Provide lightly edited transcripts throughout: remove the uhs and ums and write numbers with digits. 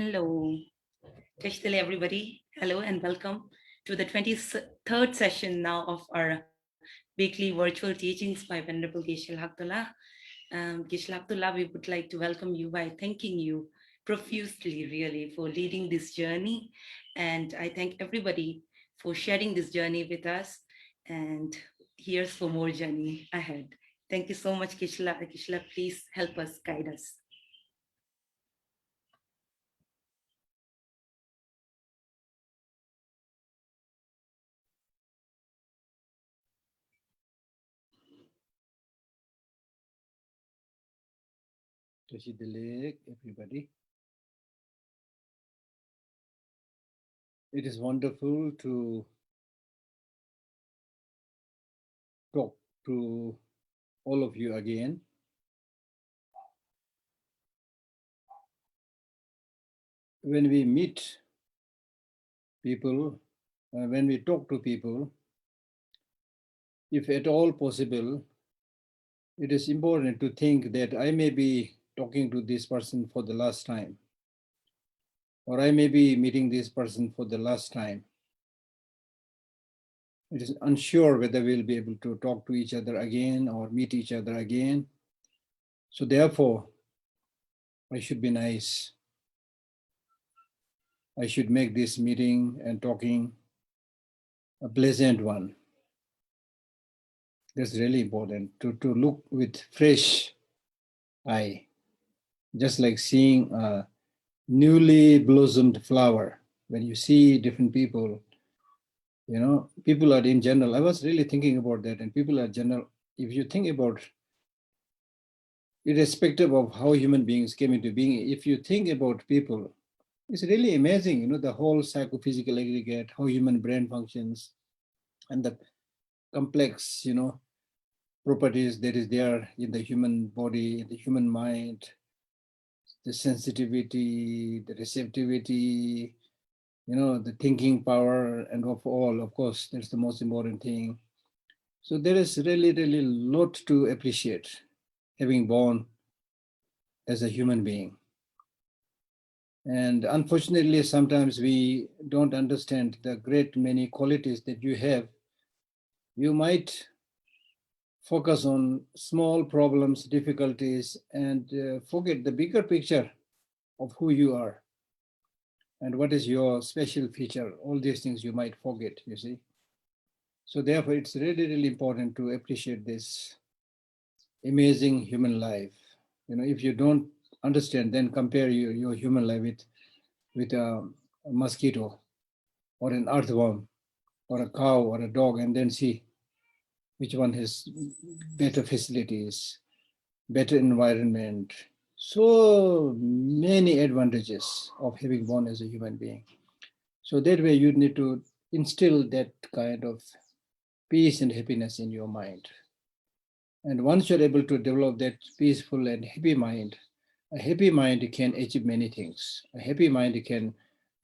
Hello, Geshe everybody. Hello and welcome to the 23rd session now of our weekly virtual teachings by Venerable Geshe Lhakdor. Geshe Lhakdor, we would like to welcome you by thanking you profusely, really, for leading this journey. And I thank everybody for sharing this journey with us. And here's for more journey ahead. Thank you so much, Geshe. Geshe, please help us, guide us. Everybody. It is wonderful to talk to all of you again. When we meet people, when we talk to people, if at all possible, it is important to think that I may be talking to this person for the last time, or I may be meeting this person for the last time. It is unsure whether we'll be able to talk to each other again or meet each other again. So therefore, I should be nice. I should make this meeting and talking a pleasant one. That's really important, to look with fresh eye, just like seeing a newly blossomed flower. When you see different people, people are in general, I was really thinking about that, and people are general, if you think about, irrespective of how human beings came into being, if you think about people, it's really amazing, the whole psychophysical aggregate, how human brain functions, and the complex, properties that is there in the human body, in the human mind, the sensitivity, the receptivity, the thinking power, and of all, of course, that's the most important thing. So there is really, really a lot to appreciate having born as a human being. And unfortunately, sometimes we don't understand the great many qualities that you have. You might focus on small problems, difficulties, and forget the bigger picture of who you are and what is your special feature. All these things you might forget, you see. So therefore, it's really, really important to appreciate this amazing human life. If you don't understand, then compare your human life with a mosquito or an earthworm or a cow or a dog, and then see which one has better facilities, better environment. So many advantages of having born as a human being. So that way you need to instill that kind of peace and happiness in your mind. And once you're able to develop that peaceful and happy mind, a happy mind can achieve many things. A happy mind can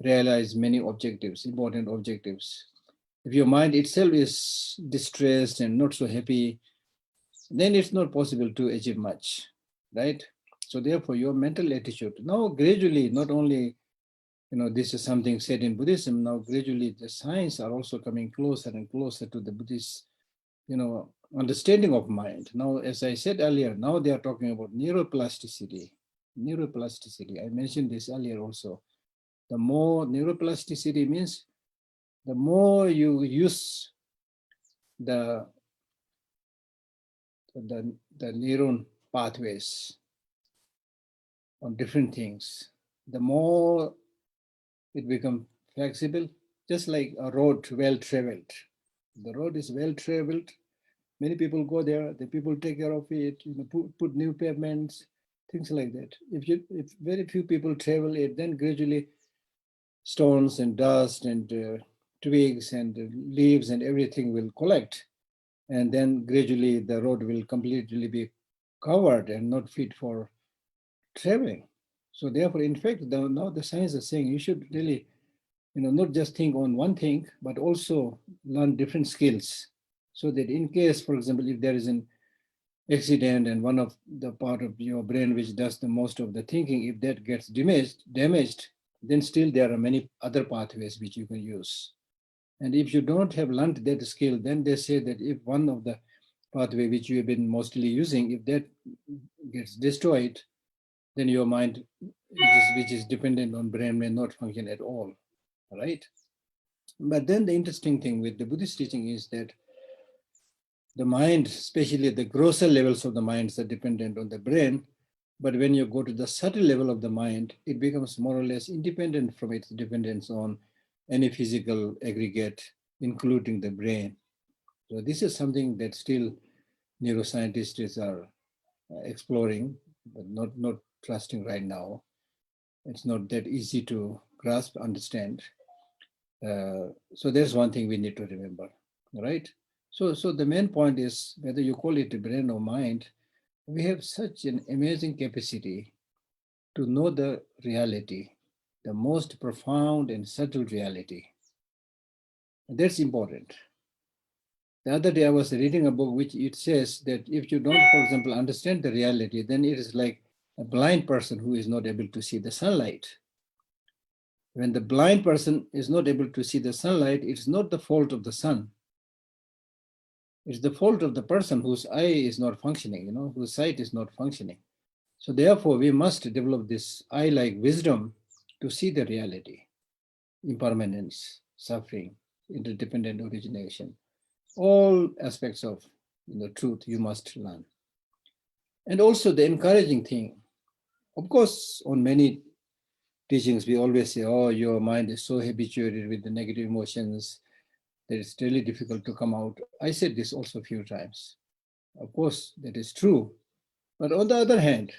realize many objectives, important objectives. If your mind itself is distressed and not so happy, then it's not possible to achieve much, right? So therefore, your mental attitude, now gradually, not only, this is something said in Buddhism, now gradually the science are also coming closer and closer to the Buddhist, understanding of mind. Now, as I said earlier, now they are talking about neuroplasticity. Neuroplasticity, I mentioned this earlier also. The more neuroplasticity means, the more you use the neuron pathways on different things, the more it becomes flexible, just like a road well traveled. The road is well traveled. Many people go there, the people take care of it, put new pavements, things like that. If very few people travel it, then gradually stones and dust and twigs and leaves and everything will collect. And then gradually the road will completely be covered and not fit for traveling. So therefore, in fact, now the science is saying you should really, not just think on one thing, but also learn different skills. So that in case, for example, if there is an accident and one of the part of your brain which does the most of the thinking, if that gets damaged, then still there are many other pathways which you can use. And if you don't have learned that skill, then they say that if one of the pathway which you have been mostly using, if that gets destroyed, then your mind, which is dependent on brain, may not function at all, right? But then the interesting thing with the Buddhist teaching is that the mind, especially the grosser levels of the minds, are dependent on the brain. But when you go to the subtle level of the mind, it becomes more or less independent from its dependence on any physical aggregate, including the brain. So this is something that still neuroscientists are exploring, but not trusting right now. It's not that easy to grasp, understand. So there's one thing we need to remember, right? So the main point is, whether you call it brain or mind, we have such an amazing capacity to know the reality, the most profound and subtle reality. And that's important. The other day I was reading a book which it says that if you don't, for example, understand the reality, then it is like a blind person who is not able to see the sunlight. When the blind person is not able to see the sunlight, it's not the fault of the sun. It's the fault of the person whose eye is not functioning, whose sight is not functioning. So therefore, we must develop this eye-like wisdom to see the reality, impermanence, suffering, interdependent origination, all aspects of truth you must learn. And also the encouraging thing, of course, on many teachings, we always say, oh, your mind is so habituated with the negative emotions that it's really difficult to come out. I said this also a few times. Of course, that is true. But on the other hand,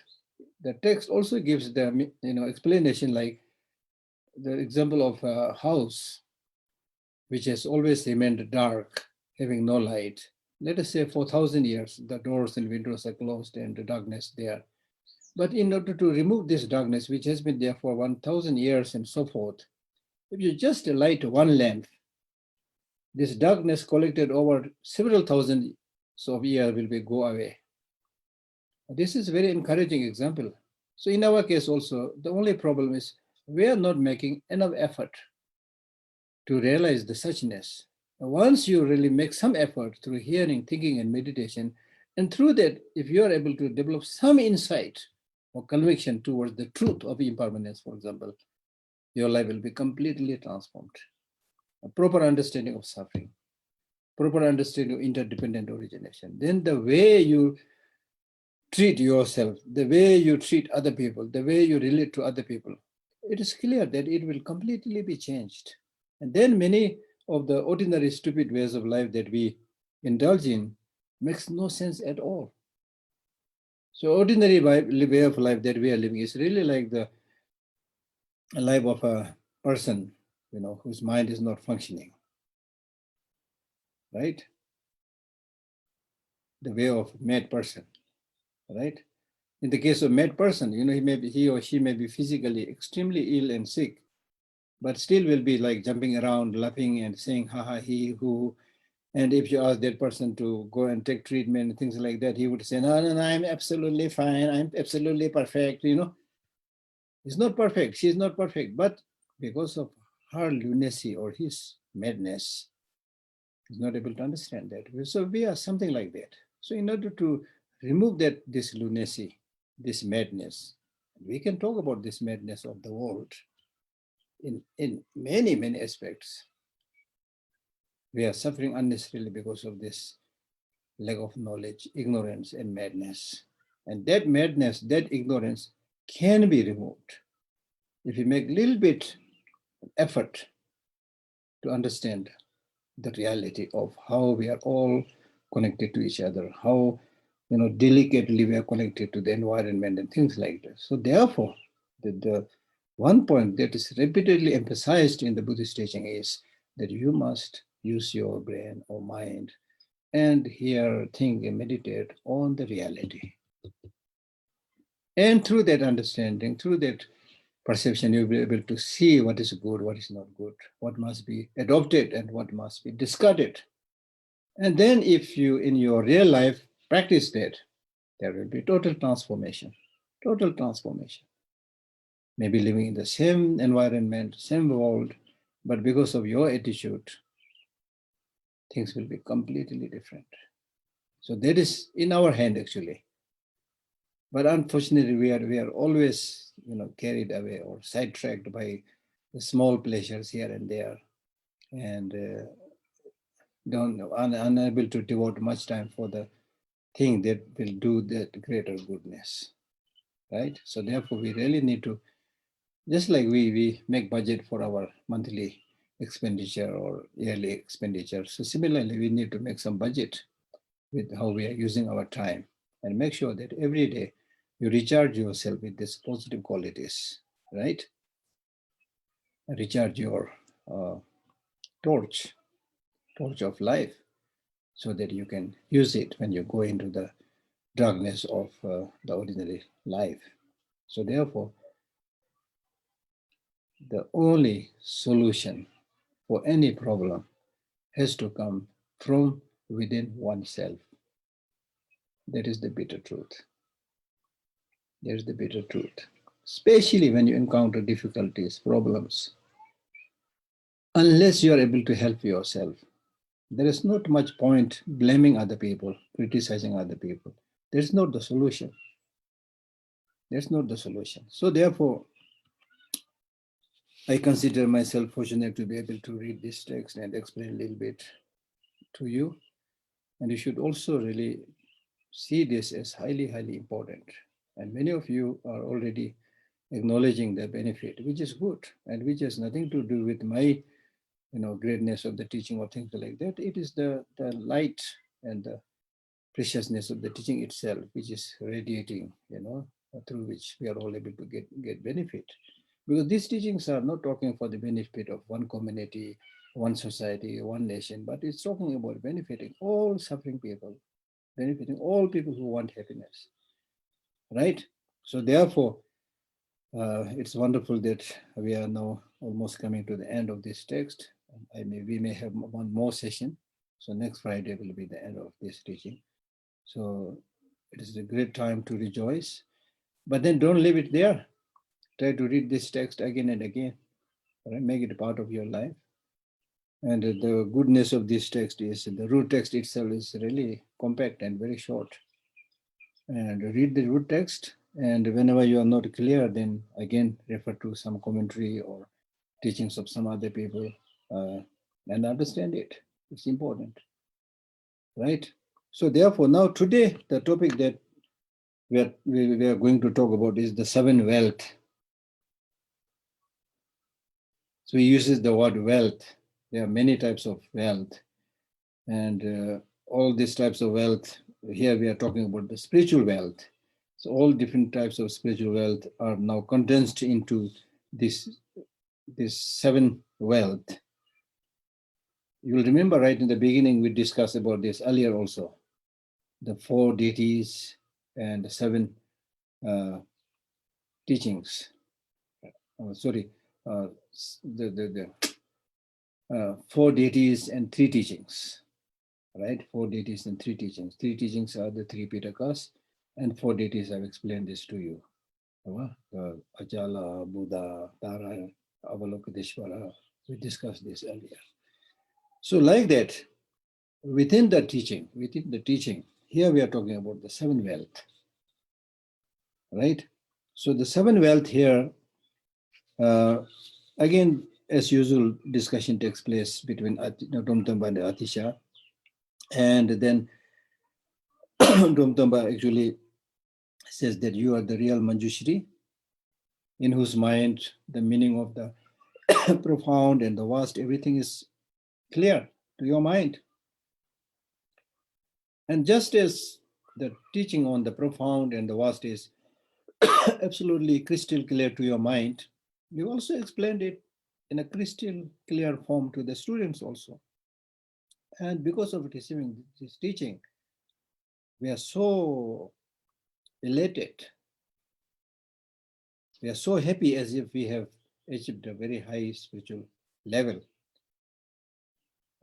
the text also gives the explanation, like the example of a house which has always remained dark, having no light. Let us say for 1,000 years, the doors and windows are closed and the darkness there. But in order to remove this darkness, which has been there for 1,000 years and so forth, if you just light one lamp, this darkness collected over several thousand of years will go away. This is a very encouraging example. So in our case also, the only problem is we are not making enough effort to realize the suchness. Once you really make some effort through hearing, thinking, and meditation, and through that, if you are able to develop some insight or conviction towards the truth of impermanence, for example, your life will be completely transformed. A proper understanding of suffering, proper understanding of interdependent origination. Then the way you treat yourself, the way you treat other people, the way you relate to other people, it is clear that it will completely be changed. And then many of the ordinary stupid ways of life that we indulge in makes no sense at all. So ordinary way of life that we are living is really like the life of a person, whose mind is not functioning, right? The way of mad person, right? In the case of mad person, he or she may be physically extremely ill and sick, but still will be like jumping around, laughing and saying, ha ha, he, who. And if you ask that person to go and take treatment and things like that, he would say, no, I'm absolutely fine. I'm absolutely perfect. He's not perfect. She's not perfect. But because of her lunacy or his madness, he's not able to understand that. So we are something like that. So in order to remove this lunacy, this madness, we can talk about this madness of the world in many, many aspects. We are suffering unnecessarily because of this lack of knowledge, ignorance, and madness. And that madness, that ignorance can be removed if we make a little bit effort to understand the reality of how we are all connected to each other, how delicately we are connected to the environment and things like that. So therefore, the one point that is repeatedly emphasized in the Buddhist teaching is that you must use your brain or mind and hear, think, and meditate on the reality. And through that understanding, through that perception, you'll be able to see what is good, what is not good, what must be adopted, and what must be discarded. And then if you, in your real life, practice that, there will be total transformation, total transformation. maybe living in the same environment, same world, but because of your attitude, things will be completely different. So that is in our hand actually. But unfortunately, we are always, carried away or sidetracked by the small pleasures here and there, and unable to devote much time for the thing that will do that greater goodness, right? So therefore, we really need to, just like we make budget for our monthly expenditure or yearly expenditure. So similarly, we need to make some budget with how we are using our time and make sure that every day you recharge yourself with these positive qualities, right? Recharge your uh, torch, torch of life, so that you can use it when you go into the darkness of the ordinary life. So therefore, the only solution for any problem has to come from within oneself. That is the bitter truth. That is the bitter truth. Especially when you encounter difficulties, problems, unless you are able to help yourself, there is not much point blaming other people, criticizing other people. That's not the solution. That's not the solution. So therefore, I consider myself fortunate to be able to read this text and explain a little bit to you. And you should also really see this as highly, highly important. And many of you are already acknowledging the benefit, which is good, and which has nothing to do with my, greatness of the teaching or things like that. It is the light and the preciousness of the teaching itself, which is radiating, through which we are all able to get benefit. Because these teachings are not talking for the benefit of one community, one society, one nation, but it's talking about benefiting all suffering people, benefiting all people who want happiness, right? So therefore, it's wonderful that we are now almost coming to the end of this text. We may have one more session. So next Friday will be the end of this teaching. So it is a great time to rejoice. But then don't leave it there. Try to read this text again and again. Right? Make it a part of your life. And the goodness of this text is the root text itself is really compact and very short. And read the root text. And whenever you are not clear, then again refer to some commentary or teachings of some other people and understand it. It's important. Right? So therefore, now today, the topic that we are going to talk about is the seven wealth. So he uses the word wealth. There are many types of wealth. And all these types of wealth, here we are talking about the spiritual wealth. So all different types of spiritual wealth are now condensed into this seven wealth. You will remember right in the beginning, we discussed about this earlier also. The four deities and the seven teachings. The four deities and three teachings, right? Four deities and three teachings. Three teachings are the three Pitakas, and four deities, I've explained this to you. Achala, Buddha, Tara, Avalokiteshvara. We discussed this earlier. So like that, within the teaching, here we are talking about the seven wealth, right? So the seven wealth here, again, as usual, discussion takes place between Domtamba and Atisha. And then Domtamba actually says that you are the real Manjushri, in whose mind the meaning of the profound and the vast, everything is clear to your mind. And just as the teaching on the profound and the vast is absolutely crystal clear to your mind, you also explained it in a crystal clear form to the students also. And because of receiving this teaching, we are so elated. We are so happy as if we have achieved a very high spiritual level.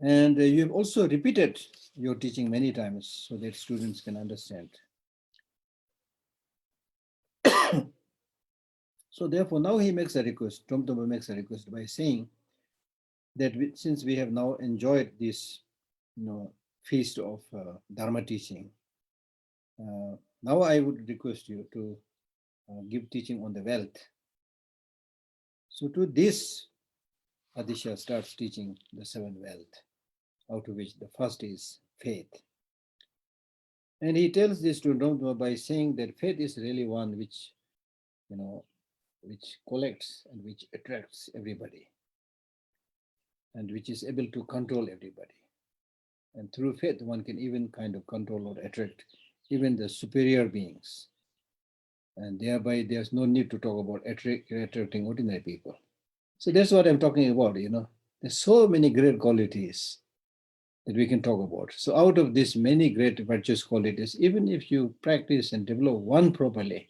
And you have also repeated your teaching many times so that students can understand. So therefore, now he makes a request, Trungpa makes a request by saying that since we have now enjoyed this, feast of Dharma teaching, now I would request you to give teaching on the wealth. So to this, Atisha starts teaching the seven wealth, out of which the first is faith. And he tells this to Trungpa by saying that faith is really one which, which collects and which attracts everybody, and which is able to control everybody. And through faith, one can even kind of control or attract even the superior beings. And thereby, there's no need to talk about attracting ordinary people. So that's what I'm talking about, There's so many great qualities that we can talk about. So out of these many great virtuous qualities, even if you practice and develop one properly,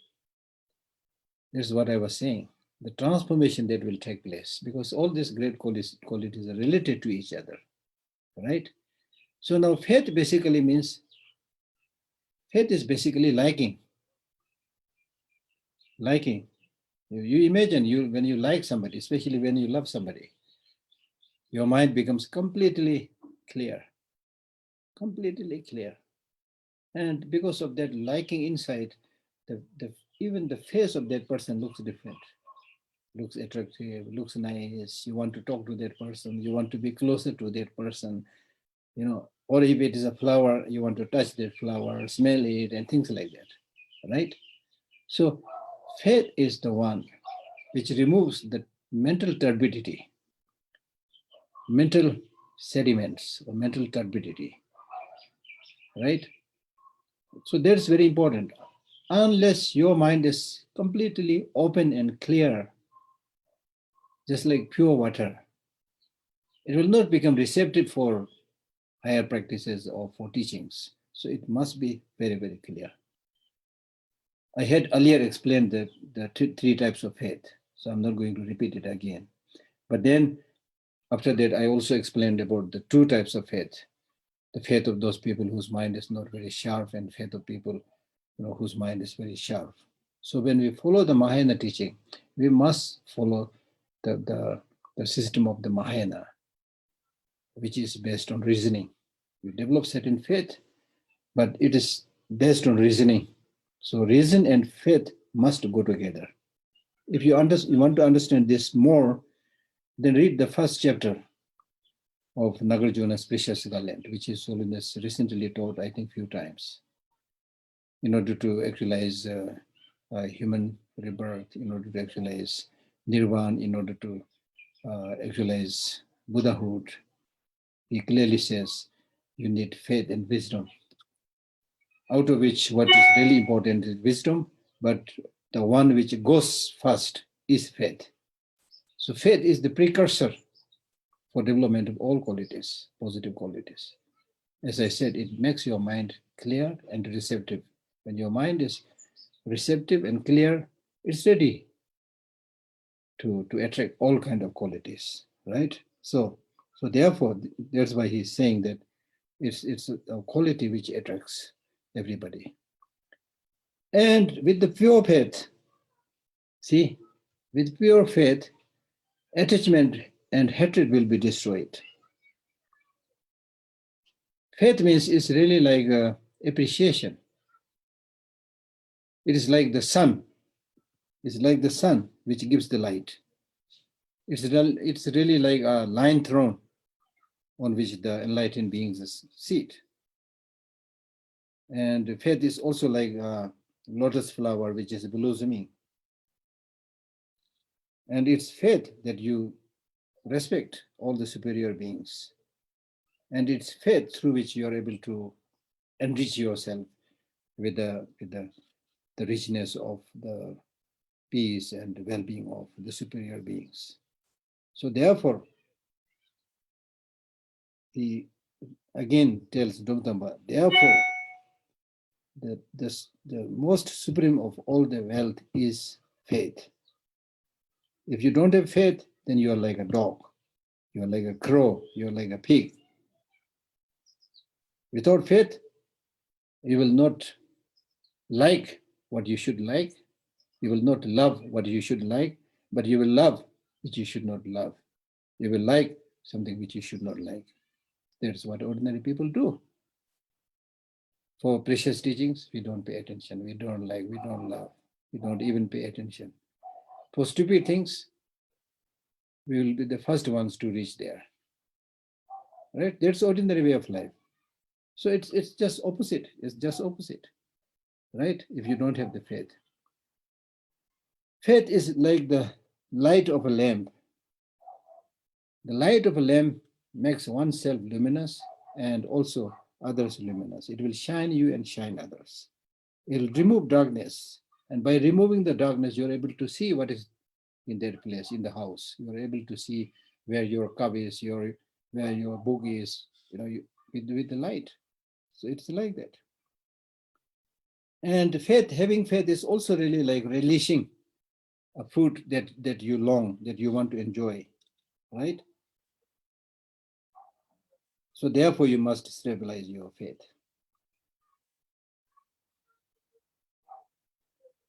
that's what I was saying, the transformation that will take place, because all these great qualities are related to each other, right? So now faith basically means, faith is basically liking. Liking. You imagine when you like somebody, especially when you love somebody, your mind becomes completely clear. Completely clear. And because of that liking inside, even the face of that person looks different, looks attractive, looks nice. You want to talk to that person, you want to be closer to that person, or if it is a flower, you want to touch that flower, smell it, and things like that, right? So faith is the one which removes the mental turbidity, mental sediments, or mental turbidity, right? So that's very important. Unless your mind is completely open and clear, just like pure water, it will not become receptive for higher practices or for teachings. So it must be very, very clear. I had earlier explained the three types of faith, so I'm not going to repeat it again. But then after that, I also explained about the two types of faith. The faith of those people whose mind is not very sharp, and faith of people whose mind is very sharp. So when we follow the Mahayana teaching, we must follow the system of the Mahayana, which is based on reasoning. You develop certain faith, but it is based on reasoning. So reason and faith must go together. If you want to understand this more, then read the first chapter of Nagarjuna's Precious Garland, which His Holiness recently taught, I think, few times, in order to actualize human rebirth, in order to actualize nirvana, in order to actualize Buddhahood. He clearly says you need faith and wisdom, out of which what is really important is wisdom, but the one which goes first is faith. So faith is the precursor for development of all qualities, positive qualities. As I said, it makes your mind clear and receptive. When your mind is receptive and clear, it's ready to attract all kind of qualities, right? So therefore, that's why he's saying that it's a quality which attracts everybody. And with the pure faith, see, with pure faith, attachment and hatred will be destroyed. Faith means it's really like appreciation. It is like the sun. It's like the sun which gives the light. It's really like a line thrown on which the enlightened beings sit. And faith is also like a lotus flower which is blossoming. And it's faith that you respect all the superior beings. And it's faith through which you are able to enrich yourself with the richness of the peace and well-being of the superior beings. So therefore, he again tells Dhamma, therefore, the most supreme of all the wealth is faith. If you don't have faith, then you are like a dog, you are like a crow, you are like a pig. Without faith, you will not like what you should like. You will not love what you should like, but you will love which you should not love. You will like something which you should not like. That's what ordinary people do. For precious teachings, we don't pay attention. We don't like, we don't love. We don't even pay attention. For stupid things, we will be the first ones to reach there. Right? That's ordinary way of life. So it's just opposite. It's just opposite. Right? If you don't have the faith. Faith is like the light of a lamp. The light of a lamp makes oneself luminous and also others luminous. It will shine you and shine others. It will remove darkness. And by removing the darkness, you're able to see what is in their place, in the house. You're able to see where your cup is, where your book is, with the light. So it's like that. And faith, having faith is also really like relishing a fruit that you long, that you want to enjoy, right? So therefore, you must stabilize your faith.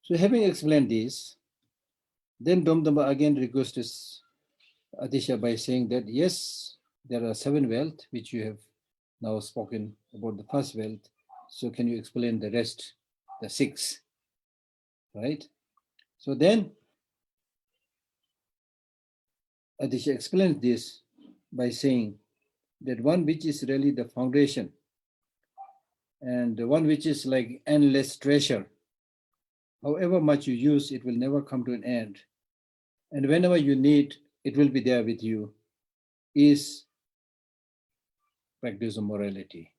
So having explained this, then Domdamba again requests Atisha by saying that, yes, there are 7 wealth, which you have now spoken about the first wealth. So can you explain the rest, the 6, right? So then Atisha explains this by saying that one which is really the foundation and the one which is like endless treasure, however much you use, it will never come to an end. And whenever you need, it will be there with you, is practice of morality.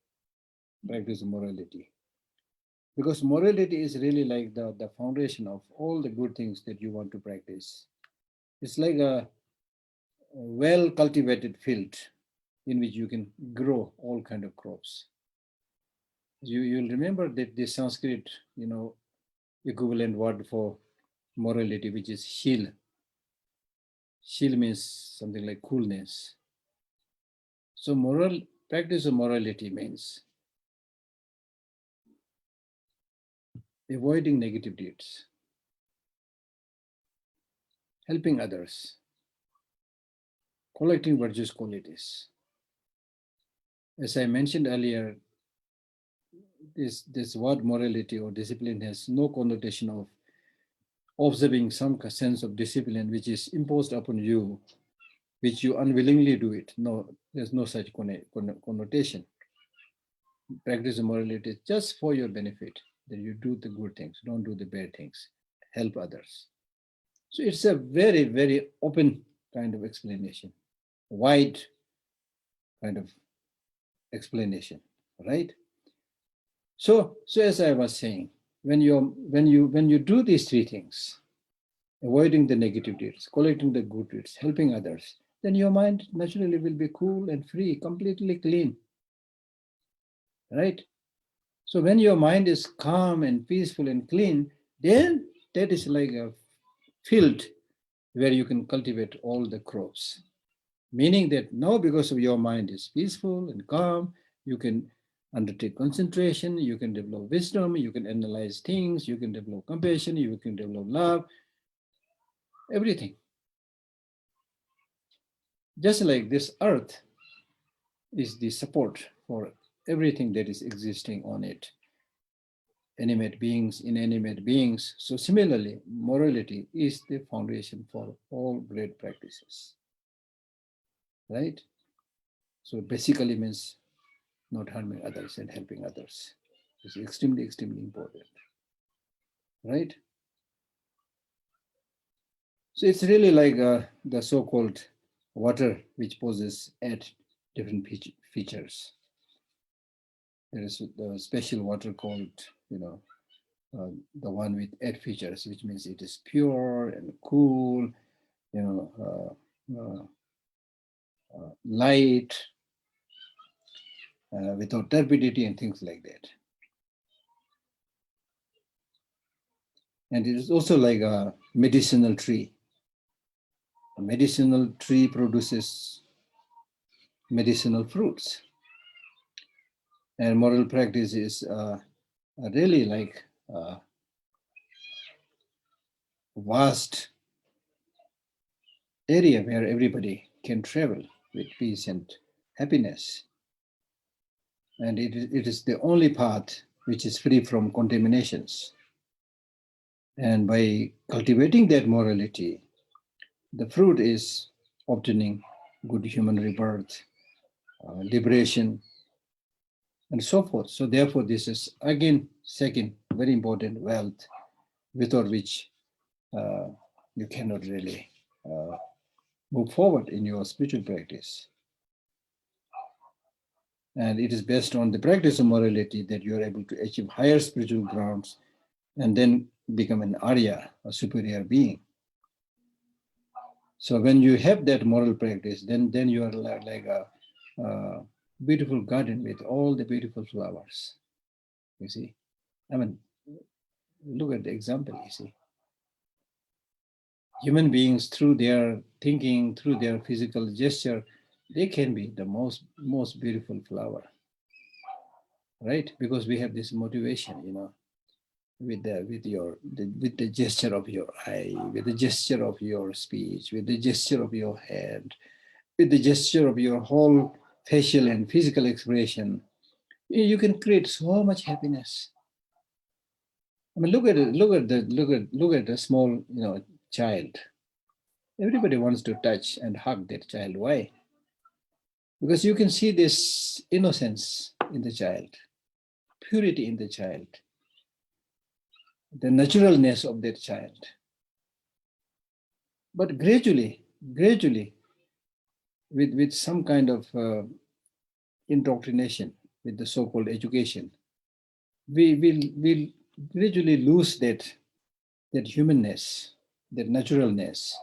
Practice of morality. Because morality is really like the foundation of all the good things that you want to practice. It's like a well-cultivated field in which you can grow all kind of crops. You'll remember that the Sanskrit, equivalent word for morality, which is shil. Shil means something like coolness. So practice of morality means avoiding negative deeds, helping others, collecting virtuous qualities. As I mentioned earlier, this word morality or discipline has no connotation of observing some sense of discipline which is imposed upon you, which you unwillingly do it. No, there's no such connotation. Practice of morality is just for your benefit, that you do the good things, don't do the bad things, help others. So it's a very, very open kind of explanation, wide kind of explanation, right? So as I was saying, when you do these 3 things, avoiding the negative deeds, collecting the good deeds, helping others, then your mind naturally will be cool and free, completely clean, right? So when your mind is calm and peaceful and clean, then that is like a field where you can cultivate all the crops. Meaning that now, because of your mind is peaceful and calm, you can undertake concentration, you can develop wisdom, you can analyze things, you can develop compassion, you can develop love, everything. Just like this earth is the support for everything that is existing on it. Animate beings, inanimate beings. So similarly, morality is the foundation for all great practices, right? So basically means not harming others and helping others. It's extremely, extremely important, right? So it's really like the so-called water, which possesses 8 different features. There is the special water called, the one with 8 features, which means it is pure and cool, light, without turbidity and things like that. And it is also like a medicinal tree. A medicinal tree produces medicinal fruits. And moral practice is really like vast area where everybody can travel with peace and happiness. And it is the only path which is free from contaminations. And by cultivating that morality, the fruit is obtaining good human rebirth, liberation, and so forth. So therefore, this is again second very important wealth, without which you cannot really move forward in your spiritual practice. And it is based on the practice of morality that you are able to achieve higher spiritual grounds and then become an Arya, a superior being. So when you have that moral practice, then you are like a beautiful garden with all the beautiful flowers. You see, I mean, look at the example. You see, human beings, through their thinking, through their physical gesture, they can be the most beautiful flower, right? Because we have this motivation, with the gesture of your eye, with the gesture of your speech, with the gesture of your hand, with the gesture of your whole facial and physical expression, you can create so much happiness. I mean, look at a small, child. Everybody wants to touch and hug that child. Why? Because you can see this innocence in the child, purity in the child, the naturalness of that child. But gradually, with some kind of indoctrination, with the so-called education, we will gradually lose that humanness, that naturalness,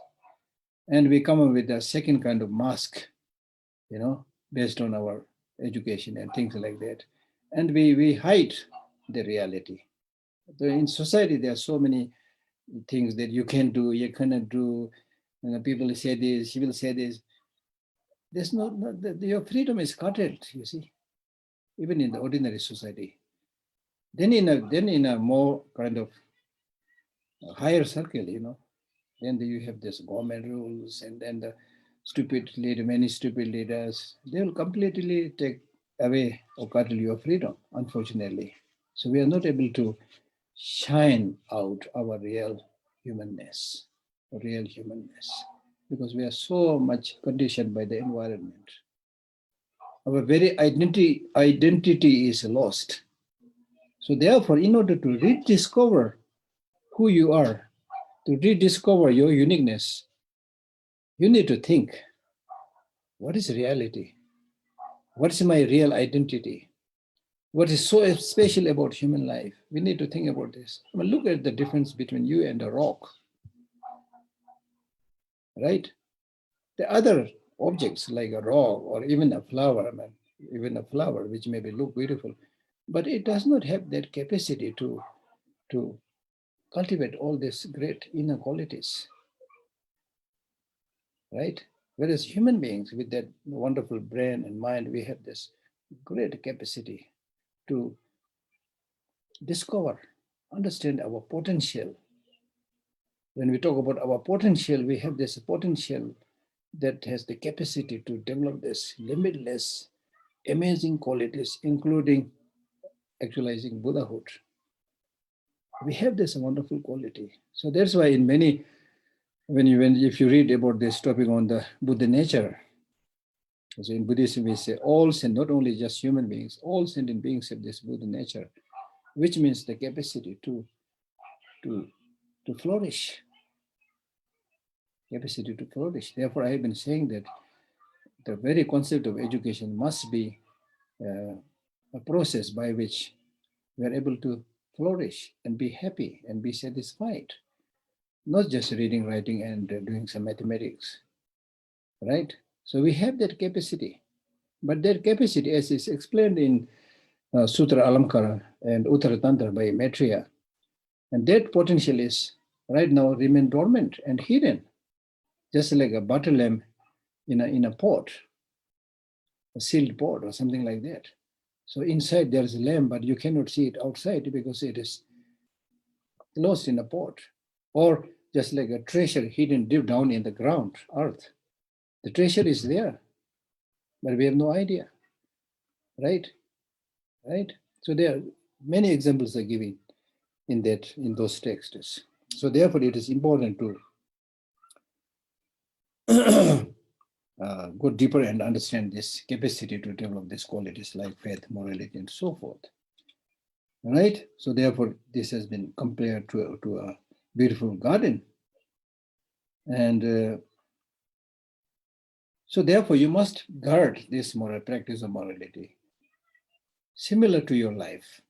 and we come up with a second kind of mask, based on our education and things like that, and we hide the reality. In society, there are so many things that you can do, you cannot do. People say this, she will say this. There's your freedom is curtailed, you see, even in the ordinary society. Then in a more kind of higher circle, then you have this government rules, and then the many stupid leaders, they will completely take away or curtail your freedom, unfortunately. So we are not able to shine out our real humanness, because we are so much conditioned by the environment. Our very identity is lost. So therefore, in order to rediscover who you are, to rediscover your uniqueness, you need to think, what is reality? What is my real identity? What is so special about human life? We need to think about this. I mean, look at the difference between you and a rock, right? The other objects like a rock or even a flower, which maybe look beautiful, but it does not have that capacity to cultivate all these great inner qualities, right? Whereas human beings with that wonderful brain and mind, we have this great capacity to discover, understand our potential. When we talk about our potential, we have this potential that has the capacity to develop this limitless, amazing qualities, including actualizing Buddhahood. We have this wonderful quality. So that's why in many, if you read about this topic on the Buddha nature, so in Buddhism we say all not only just human beings, all sentient beings have this Buddha nature, which means the capacity to flourish. Capacity to flourish. Therefore, I have been saying that the very concept of education must be a process by which we are able to flourish and be happy and be satisfied, not just reading, writing, and doing some mathematics, right? So we have that capacity, but that capacity, as is explained in Sutra Alamkara and Uttara Tantra by Maitreya, and that potential is right now remain dormant and hidden, just like a butter lamp in a pot, a sealed pot or something like that. So inside there is a lamp, but you cannot see it outside because it is closed in a pot. Or just like a treasure hidden deep down in the ground, earth. The treasure is there, but we have no idea, right? Right? So there are many examples are given in those texts. So therefore, it is important to go deeper and understand this capacity to develop these qualities like faith, morality, and so forth. Right? So therefore, this has been compared to a beautiful garden. And so therefore, you must guard this moral practice of morality similar to your life.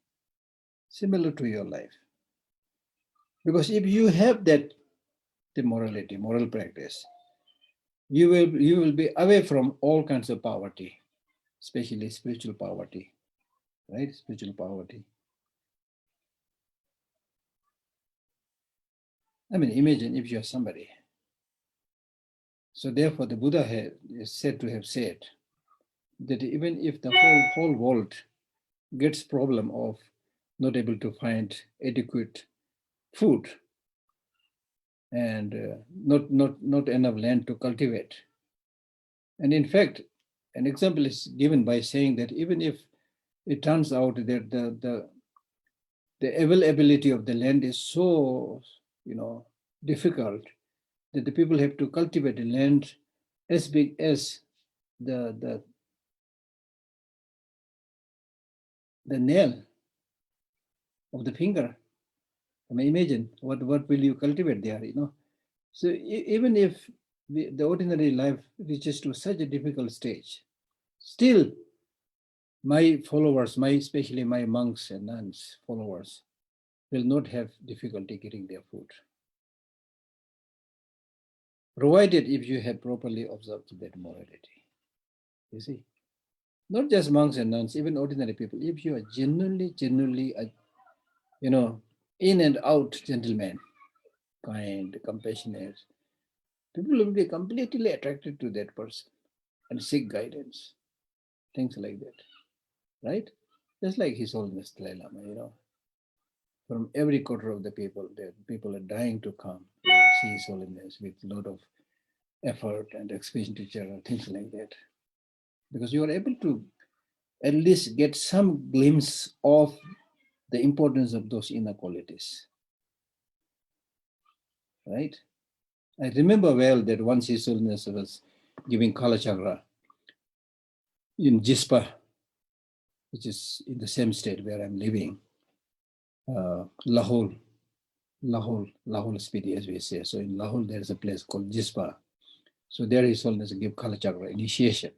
Similar to your life. Because if you have the morality, moral practice, you will be away from all kinds of poverty, especially spiritual poverty, right? Spiritual poverty. I mean, imagine if you are somebody. So therefore, the Buddha is said to have said that even if the whole world gets problem of not able to find adequate food and not enough land to cultivate, and in fact, an example is given by saying that even if it turns out that the availability of the land is so difficult that the people have to cultivate the land as big as the nail of the finger. I mean, imagine what will you cultivate there, So even if the ordinary life reaches to such a difficult stage, still my followers, especially my monks and nuns followers, will not have difficulty getting their food. Provided if you have properly observed that morality. You see, not just monks and nuns, even ordinary people, if you are genuinely, in and out gentleman, kind, compassionate, people will be completely attracted to that person and seek guidance, things like that, right? Just like His Holiness Dalai Lama, from every quarter of the people, that people are dying to come see His Holiness with a lot of effort and expenditure and things like that. Because you are able to at least get some glimpse of the importance of those inner qualities, right? I remember well that once His Holiness was giving Kala Chakra in Jispa, which is in the same state where I'm living, Lahore, Spiti, as we say. So in Lahore, there is a place called Jispa. So there His Holiness gave Kala Chakra initiation.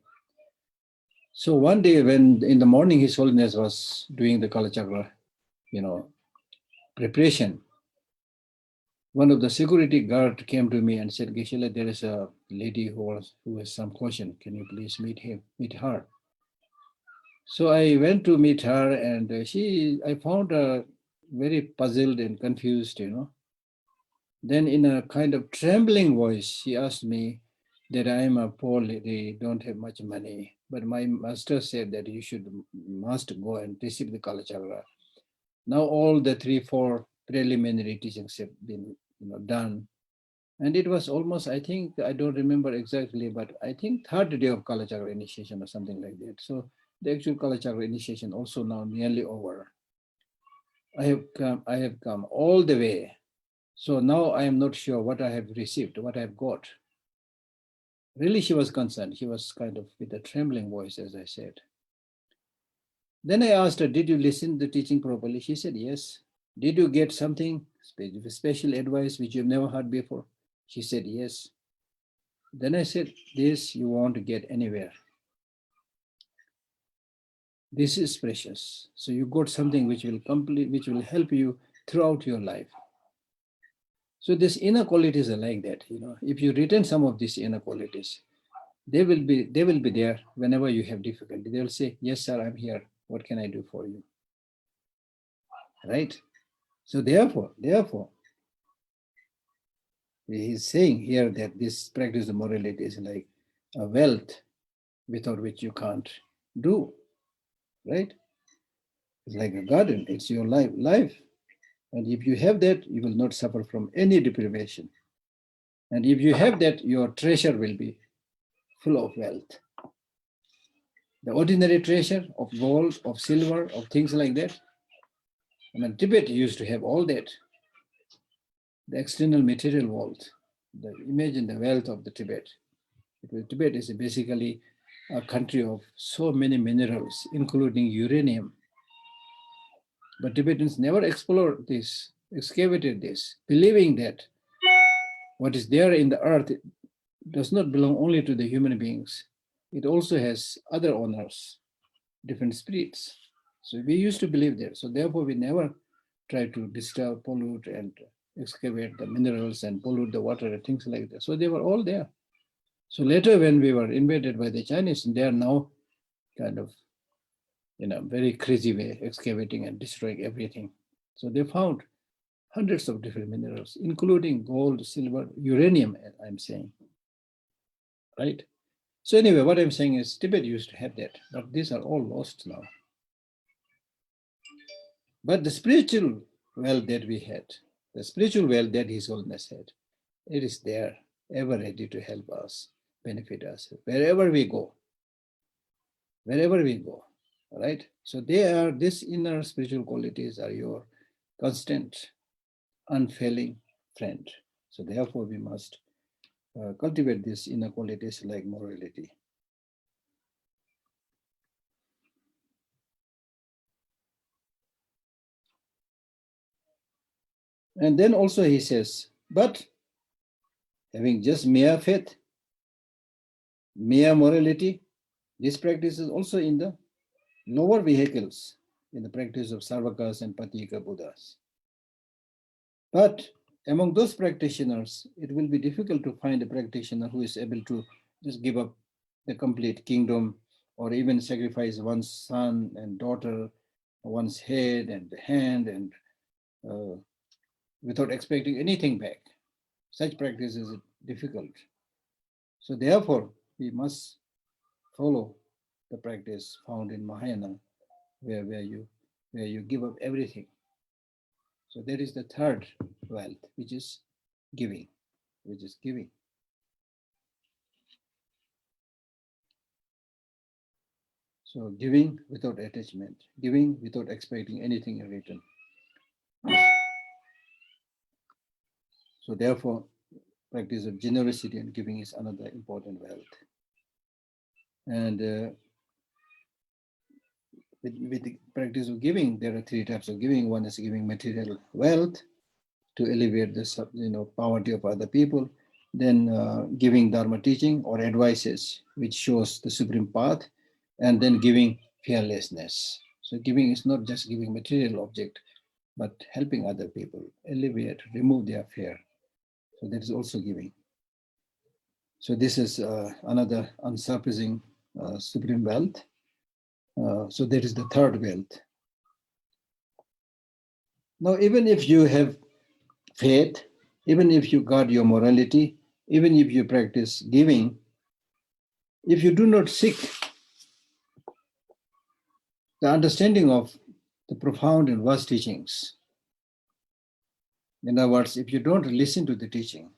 So one day when in the morning His Holiness was doing the Kala Chakra, preparation, one of the security guard came to me and said, Geshe, there is a lady who has some question. Can you please meet her? So I went to meet her, and I found her very puzzled and confused, Then in a kind of trembling voice, she asked me that I am a poor lady, don't have much money, but my master said that you must go and receive the Kala Chakra. Now all the 3-4 preliminary teachings have been done. And it was almost, I think, I don't remember exactly, but I think third day of Kala Chakra initiation or something like that. So the actual Kala Chakra initiation also now nearly over. I have come all the way. So now I am not sure what I have received, what I have got. Really, she was concerned. She was kind of with a trembling voice, as I said. Then I asked her, did you listen to the teaching properly? She said, yes. Did you get something, special advice which you've never heard before? She said, yes. Then I said, this you won't get anywhere. This is precious. So you got something which will help you throughout your life. So these inner qualities are like that. If you retain some of these inner qualities, they will be there whenever you have difficulty. They will say, yes, sir, I'm here. What can I do for you? Right? So therefore, he's saying here that this practice of morality is like a wealth without which you can't do. Right? It's like a garden. It's your life. And if you have that, you will not suffer from any deprivation. And if you have that, your treasure will be full of wealth. The ordinary treasure of gold, of silver, of things like that. I mean, Tibet used to have all that. The external material wealth. Imagine the wealth of the Tibet. Tibet is basically a country of so many minerals, including uranium. But Tibetans never explored this, excavated this, believing that what is there in the earth does not belong only to the human beings. It also has other owners, different spirits. So we used to believe that. So therefore, we never try to disturb, pollute, and excavate the minerals and pollute the water and things like that. So they were all there. So later, when we were invaded by the Chinese, they are now kind of, very crazy way, excavating and destroying everything. So they found hundreds of different minerals, including gold, silver, uranium, I'm saying, right? So anyway, what I'm saying is Tibet used to have that, but these are all lost now. But the spiritual wealth that we had, the spiritual wealth that His Holiness had, it is there, ever ready to help us, benefit us, wherever we go. Wherever we go, right? So these inner spiritual qualities are your constant, unfailing friend. So therefore, we must cultivate these inner qualities like morality. And then also he says, but having just mere faith, mere morality, this practice is also in the lower vehicles, in the practice of Sarvakas and Patika Buddhas. But among those practitioners, it will be difficult to find a practitioner who is able to just give up the complete kingdom or even sacrifice one's son and daughter, one's head and hand, and without expecting anything back. Such practice is difficult. So therefore, we must follow the practice found in Mahayana, where you give up everything. So that is the third wealth, which is giving, So giving without attachment, giving without expecting anything in return. So therefore, practice of generosity and giving is another important wealth. And with the practice of giving, there are three types of giving. One is giving material wealth to alleviate the poverty of other people. Then giving Dharma teaching or advices, which shows the supreme path, and then giving fearlessness. So giving is not just giving material object, but helping other people alleviate, remove their fear. So that is also giving. So this is another unsurpassing supreme wealth. So that is the third wealth. Now, even if you have faith, even if you guard your morality, even if you practice giving, if you do not seek the understanding of the profound and vast teachings, in other words, if you don't listen to the teaching,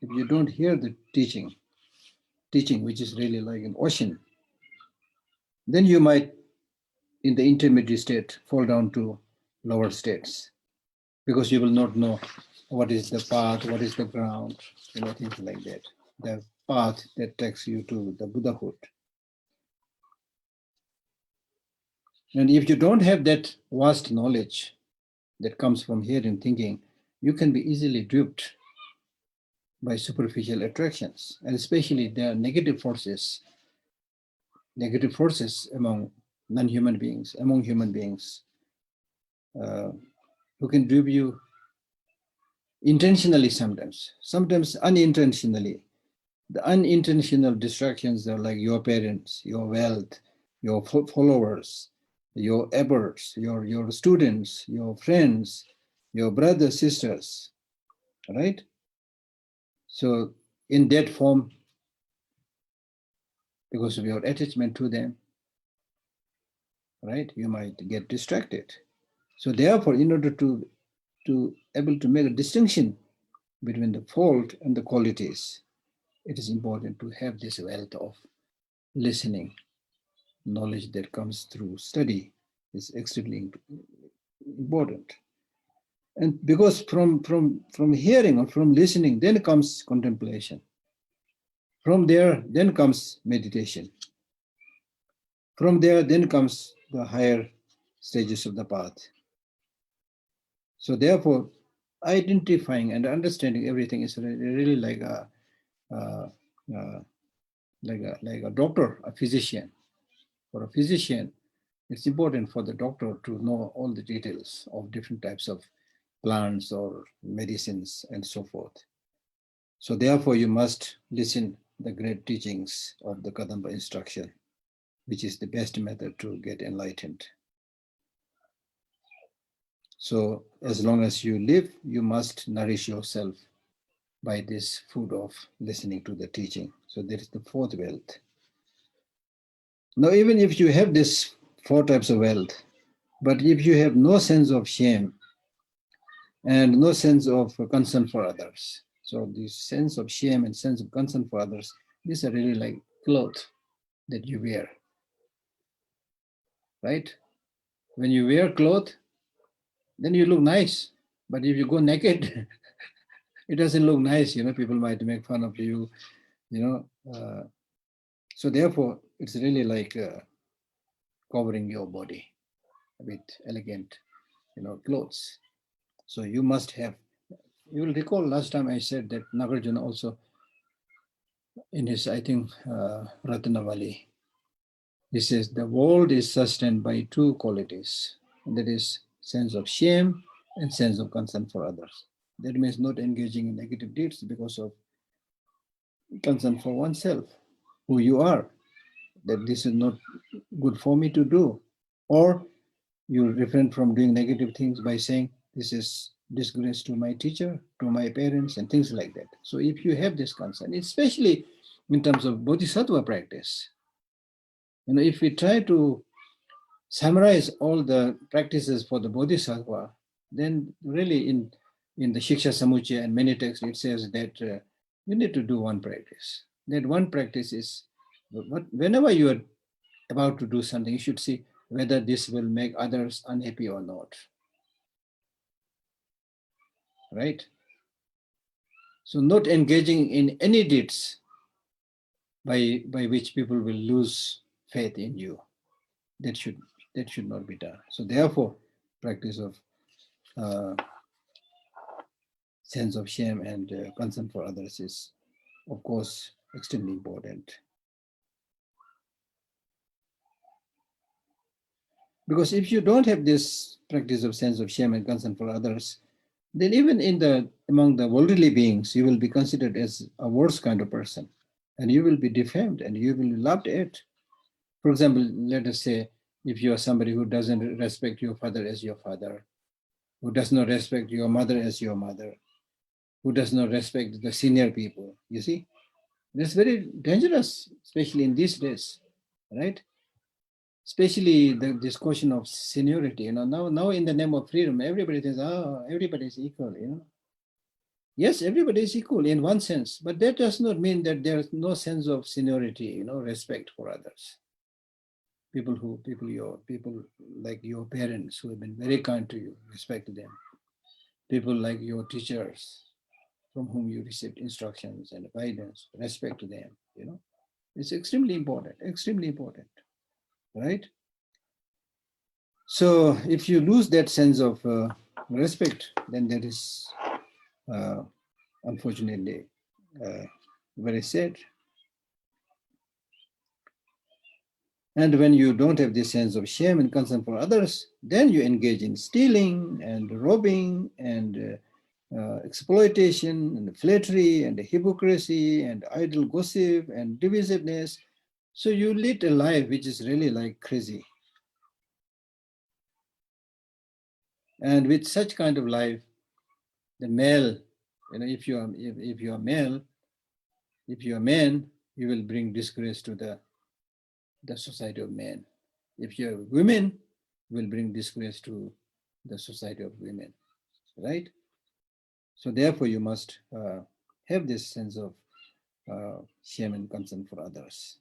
if you don't hear the teaching which is really like an ocean, then you might, in the intermediate state, fall down to lower states, because you will not know what is the path, what is the ground, things like that. The path that takes you to the Buddhahood. And if you don't have that vast knowledge that comes from hearing, thinking, you can be easily duped by superficial attractions, and especially there are negative forces among non-human beings, among human beings, who can dupe you intentionally sometimes unintentionally. The unintentional distractions are like your parents, your wealth, your followers, your efforts, your students, your friends, your brothers, sisters, right? So in that form, because of your attachment to them, right, you might get distracted. So therefore, in order to to able to make a distinction between the fault and the qualities, it is important to have this wealth of listening. Knowledge that comes through study is extremely important. And because from hearing or from listening, then comes contemplation. From there, then comes meditation. From there, then comes the higher stages of the path. So therefore, identifying and understanding everything is really like a doctor, a physician. For a physician, it's important for the doctor to know all the details of different types of plants or medicines and so forth. So therefore, you must listen the great teachings of the Kadamba instruction, which is the best method to get enlightened. So as long as you live, you must nourish yourself by this food of listening to the teaching. So that is the fourth wealth. Now, even if you have this four types of wealth, but if you have no sense of shame and no sense of concern for others, so this sense of shame and sense of concern for others, these are really like clothes that you wear, right? When you wear clothes, then you look nice. But if you go naked, it doesn't look nice. People might make fun of you. So therefore, it's really like covering your body with elegant, clothes. So you must have. You will recall last time I said that Nagarjuna also, in his, I think, Ratnavali, he says the world is sustained by two qualities, and that is sense of shame and sense of concern for others. That means not engaging in negative deeds because of concern for oneself, who you are, that this is not good for me to do. Or you refrain from doing negative things by saying, this is disgrace to my teacher, to my parents, and things like that. So if you have this concern, especially in terms of bodhisattva practice, if we try to summarize all the practices for the bodhisattva, then really in the Shiksha Samuchaya and many texts, it says that you need to do one practice. That one practice is, whenever you are about to do something, you should see whether this will make others unhappy or not. Right? So not engaging in any deeds by which people will lose faith in you. That should not be done. So therefore, practice of sense of shame and concern for others is, of course, extremely important. Because if you don't have this practice of sense of shame and concern for others, then even among the worldly beings, you will be considered as a worse kind of person, and you will be defamed and you will be laughed at. For example, let us say if you are somebody who doesn't respect your father as your father, who does not respect your mother as your mother, who does not respect the senior people, you see, that's very dangerous, especially in these days, right? Especially this question of seniority. Now in the name of freedom, everybody thinks, everybody is equal. Yes, everybody is equal in one sense, but that does not mean that there is no sense of seniority, respect for others. People like your parents who have been very kind to you, respect them. People like your teachers from whom you received instructions and guidance, respect them. It's extremely important, right? So if you lose that sense of respect, then that is unfortunately very sad. And when you don't have this sense of shame and concern for others, then you engage in stealing and robbing and exploitation and flattery and hypocrisy and idle gossip and divisiveness. So you lead a life which is really like crazy. And with such kind of life, the male, if you are male, if you are man, you will bring disgrace to the society of men. If you are women, you will bring disgrace to the society of women. right? So therefore, you must have this sense of shame and concern for others.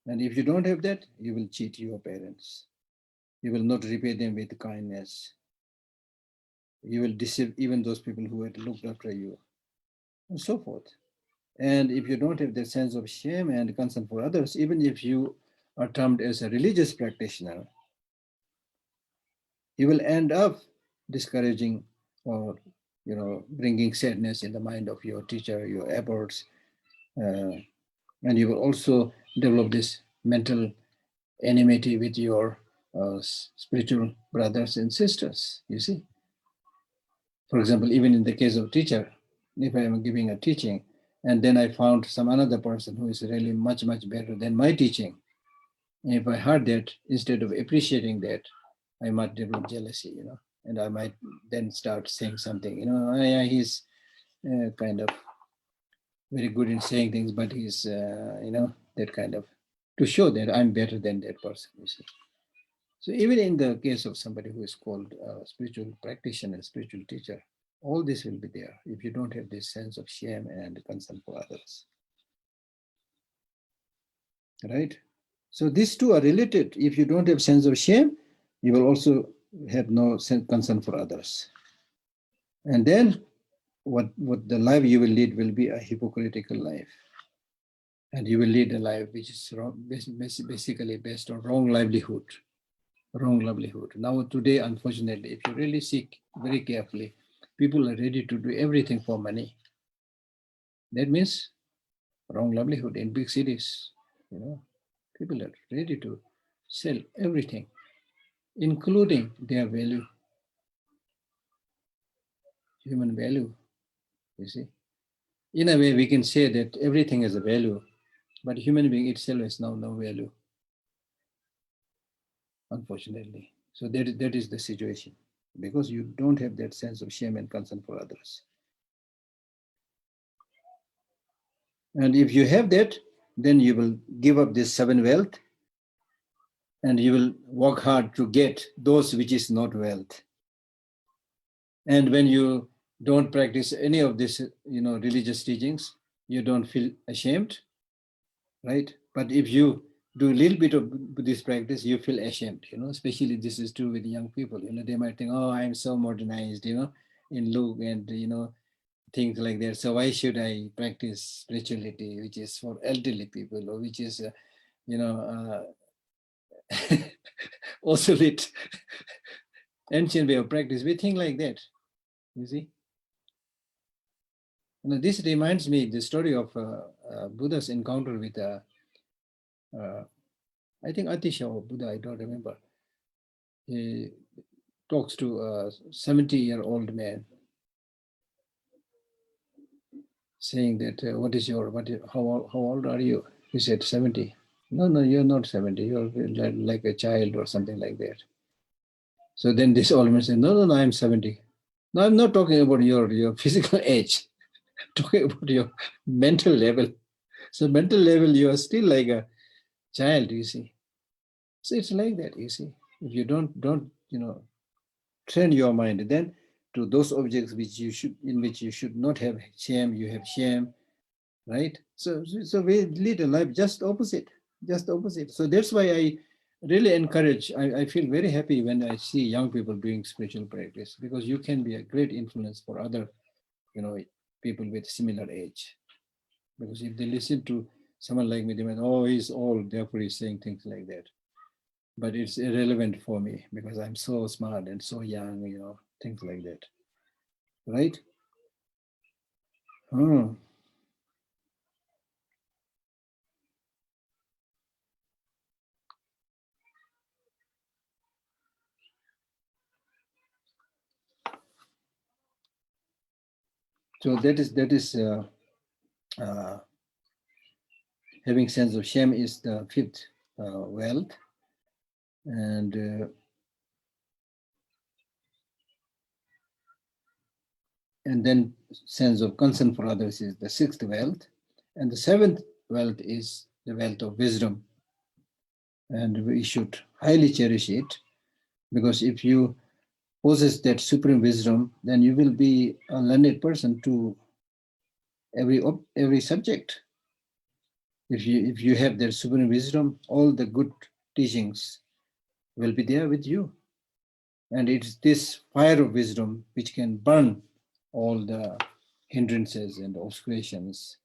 And if you don't have that, you will cheat your parents. You will not repay them with kindness. You will deceive even those people who had looked after you, and so forth. And if you don't have that sense of shame and concern for others, even if you are termed as a religious practitioner, you will end up discouraging or bringing sadness in the mind of your teacher, your efforts, and you will also develop this mental enmity with your spiritual brothers and sisters. You see, for example, even in the case of teacher, if I am giving a teaching and then I found some another person who is really much better than my teaching, if I heard that, instead of appreciating that, I might develop jealousy, and I might then start saying something, yeah, he's kind of very good in saying things, but he's, that kind of, to show that I'm better than that person, you see. So even in the case of somebody who is called a spiritual practitioner, spiritual teacher, all this will be there if you don't have this sense of shame and concern for others, right? So these two are related. If you don't have sense of shame, you will also have no concern for others. And then what the life you will lead will be a hypocritical life. And you will lead a life which is basically based on wrong livelihood. Wrong livelihood. Now today, unfortunately, if you really seek very carefully, people are ready to do everything for money. That means wrong livelihood in big cities. People are ready to sell everything, including their value, human value, you see. In a way, we can say that everything has a value, but human being itself has now no value, unfortunately. So that is the situation, because you don't have that sense of shame and concern for others. And if you have that, then you will give up this seven wealth and you will work hard to get those which is not wealth. And when you don't practice any of this, religious teachings, you don't feel ashamed, right? But if you do a little bit of Buddhist practice, you feel ashamed, especially this is true with young people. They might think, oh, I'm so modernized, in look and, things like that. So why should I practice spirituality, which is for elderly people, or which is, obsolete, ancient way of practice? We think like that, you see. This reminds me the story of Buddha's encounter with, I think Atisha or Buddha, I don't remember. He talks to a 70-year-old man, saying that, how old are you? He said, 70. No, you're not 70. You're like a child or something like that. So then this old man said, no, I'm 70. No, I'm not talking about your physical age. I'm talking about your mental level. So mental level, you are still like a child, you see. So it's like that, you see. If you don't train your mind, then to those objects in which you should not have shame, you have shame, right? So we lead a life just opposite. So that's why I really encourage. I feel very happy when I see young people doing spiritual practice, because you can be a great influence for other, people with similar age. Because if they listen to someone like me, they might, oh, he's old, therefore he's saying things like that. But it's irrelevant for me because I'm so smart and so young, things like that, right? So that is having sense of shame is the fifth wealth, and then sense of concern for others is the sixth wealth, and the seventh wealth is the wealth of wisdom, and we should highly cherish it, because if you possess that supreme wisdom, then you will be a learned person to every subject. If you have that supreme wisdom, all the good teachings will be there with you. And it's this fire of wisdom which can burn all the hindrances and obscurations.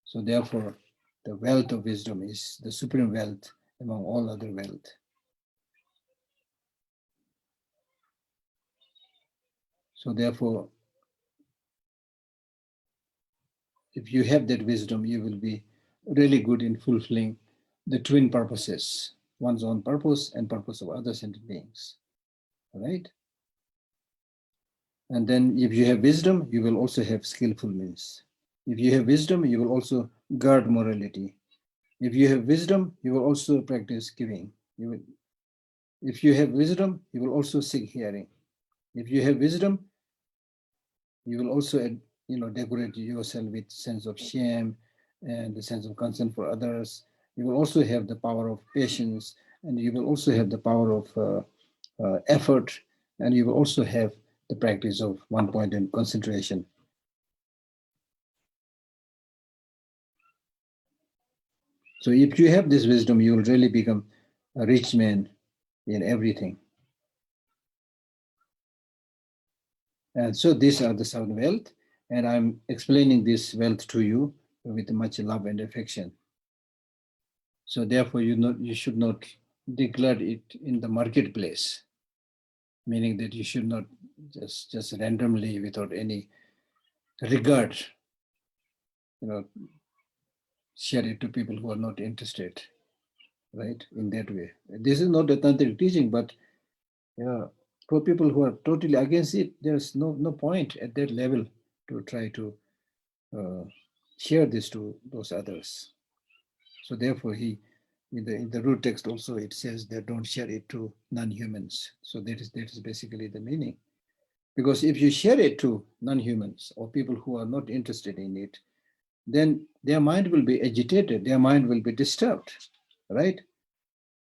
So therefore, the wealth of wisdom is the supreme wealth among all other wealth. So therefore, if you have that wisdom, you will be really good in fulfilling the twin purposes, one's own purpose and purpose of other sentient beings. All right? And then if you have wisdom, you will also have skillfulness. If you have wisdom, you will also guard morality. If you have wisdom, you will also practice giving. If you have wisdom, you will also seek hearing. If you have wisdom, you will also decorate yourself with sense of shame and the sense of concern for others. You will also have the power of patience, and you will also have the power of effort, and you will also have the practice of one point in concentration. So if you have this wisdom, you will really become a rich man in everything. And so these are the seven wealth, and I'm explaining this wealth to you with much love and affection. So therefore, you should not declare it in the marketplace, meaning that you should not just randomly, without any regard, share it to people who are not interested, right? In that way, this is not a tantric teaching, but for people who are totally against it, there's no point at that level to try to share this to those others. So therefore, in the root text also it says that don't share it to non-humans. So that is basically the meaning. Because if you share it to non-humans or people who are not interested in it, then their mind will be agitated, their mind will be disturbed, right?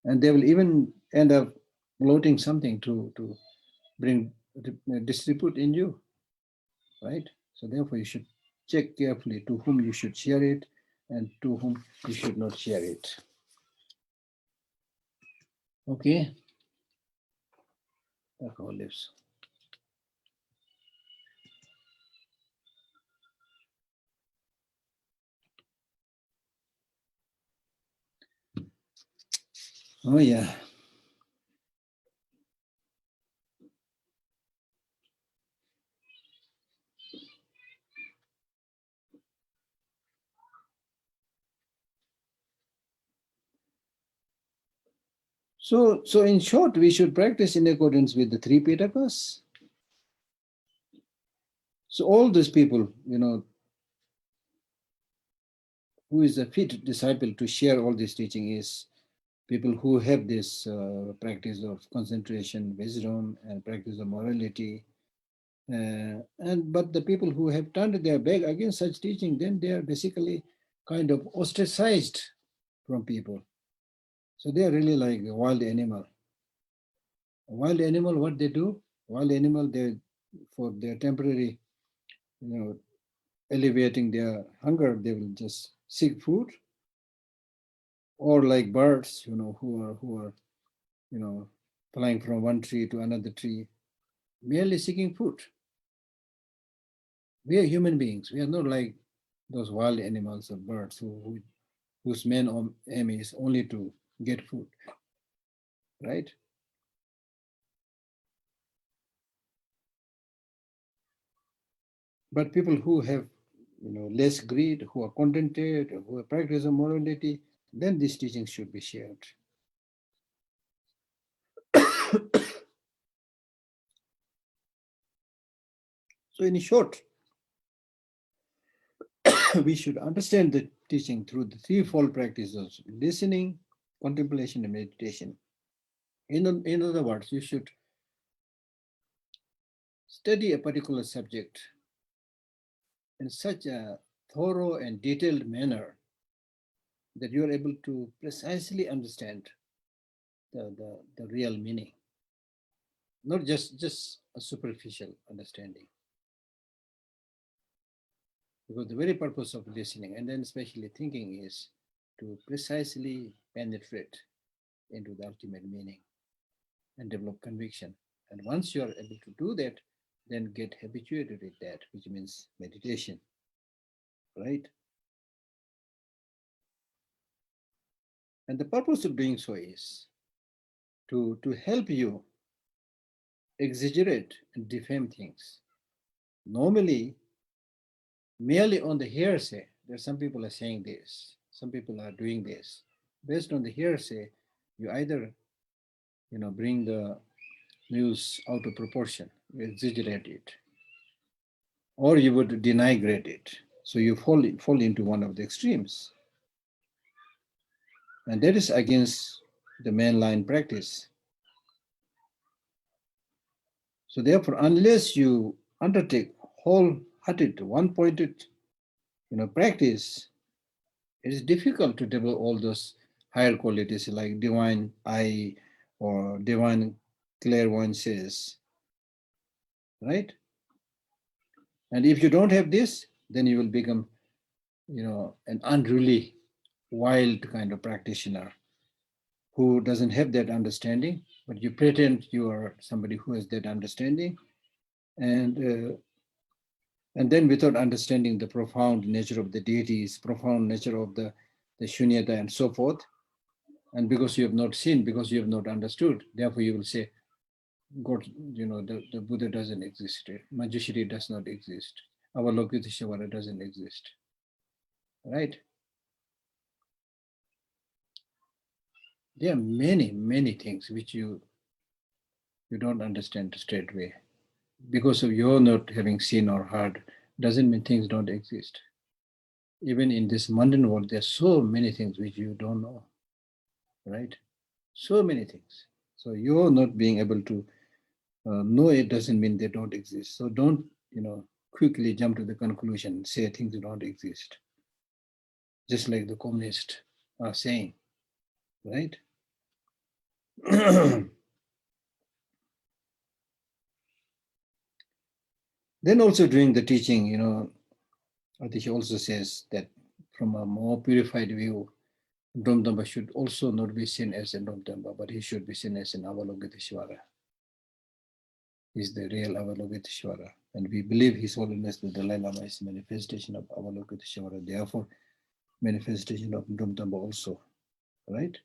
And they will even end up bloating something to bring disrepute in you, right? So therefore, you should check carefully to whom you should share it and to whom you should not share it. Okay, that's all lives. Oh yeah. So in short, we should practice in accordance with the three Pitakas. So all these people, who is a fit disciple to share all this teaching is people who have this practice of concentration, wisdom, and practice of morality. But the people who have turned their back against such teaching, then they are basically kind of ostracized from people. So they are really like a wild animal. A wild animal, what they do? Wild animal, they for their temporary, alleviating their hunger, they will just seek food. Or like birds, who are, flying from one tree to another tree, merely seeking food. We are human beings. We are not like those wild animals or birds whose main aim is only to get food, right? But people who have, less greed, who are contented, who have practice of morality, then these teachings should be shared. So in short, we should understand the teaching through the threefold practices: listening, contemplation, and meditation. In other words, you should study a particular subject in such a thorough and detailed manner that you are able to precisely understand the real meaning. not just a superficial understanding. Because the very purpose of listening and then especially thinking is to precisely penetrate into the ultimate meaning and develop conviction. And once you are able to do that, then get habituated with that, which means meditation, right? And the purpose of doing so is to help you exaggerate and defame things. Normally, merely on the hearsay, there some people are saying this, some people are doing this. Based on the hearsay, you either bring the news out of proportion, you exaggerate it, or you would denigrate it. So you fall into one of the extremes. And that is against the mainline practice. So therefore, unless you undertake wholehearted, one-pointed, practice, it is difficult to develop all those higher qualities like divine eye or divine clairvoyances, right? And if you don't have this, then you will become, an unruly, wild kind of practitioner who doesn't have that understanding, but you pretend you are somebody who has that understanding, and then without understanding the profound nature of the deities, profound nature of the shunyata and so forth, and because you have not seen, because you have not understood, therefore you will say, God, the Buddha doesn't exist, Manjushri does not exist, Avalokiteshvara doesn't exist, right? There are many, many things which you don't understand straight away. Because of your not having seen or heard, doesn't mean things don't exist. Even in this mundane world, there are so many things which you don't know, right? So many things. So you're not being able to know it doesn't mean they don't exist. So don't, quickly jump to the conclusion and say things don't exist. Just like the communists are saying, right? Then also during the teaching, Atisha also says that from a more purified view, Domdamba should also not be seen as a Domdamba, but he should be seen as an Avalokiteshvara. He's the real Avalokiteshvara. And we believe His Holiness the Dalai Lama is a manifestation of Avalokiteshvara, therefore manifestation of Domdamba also, right?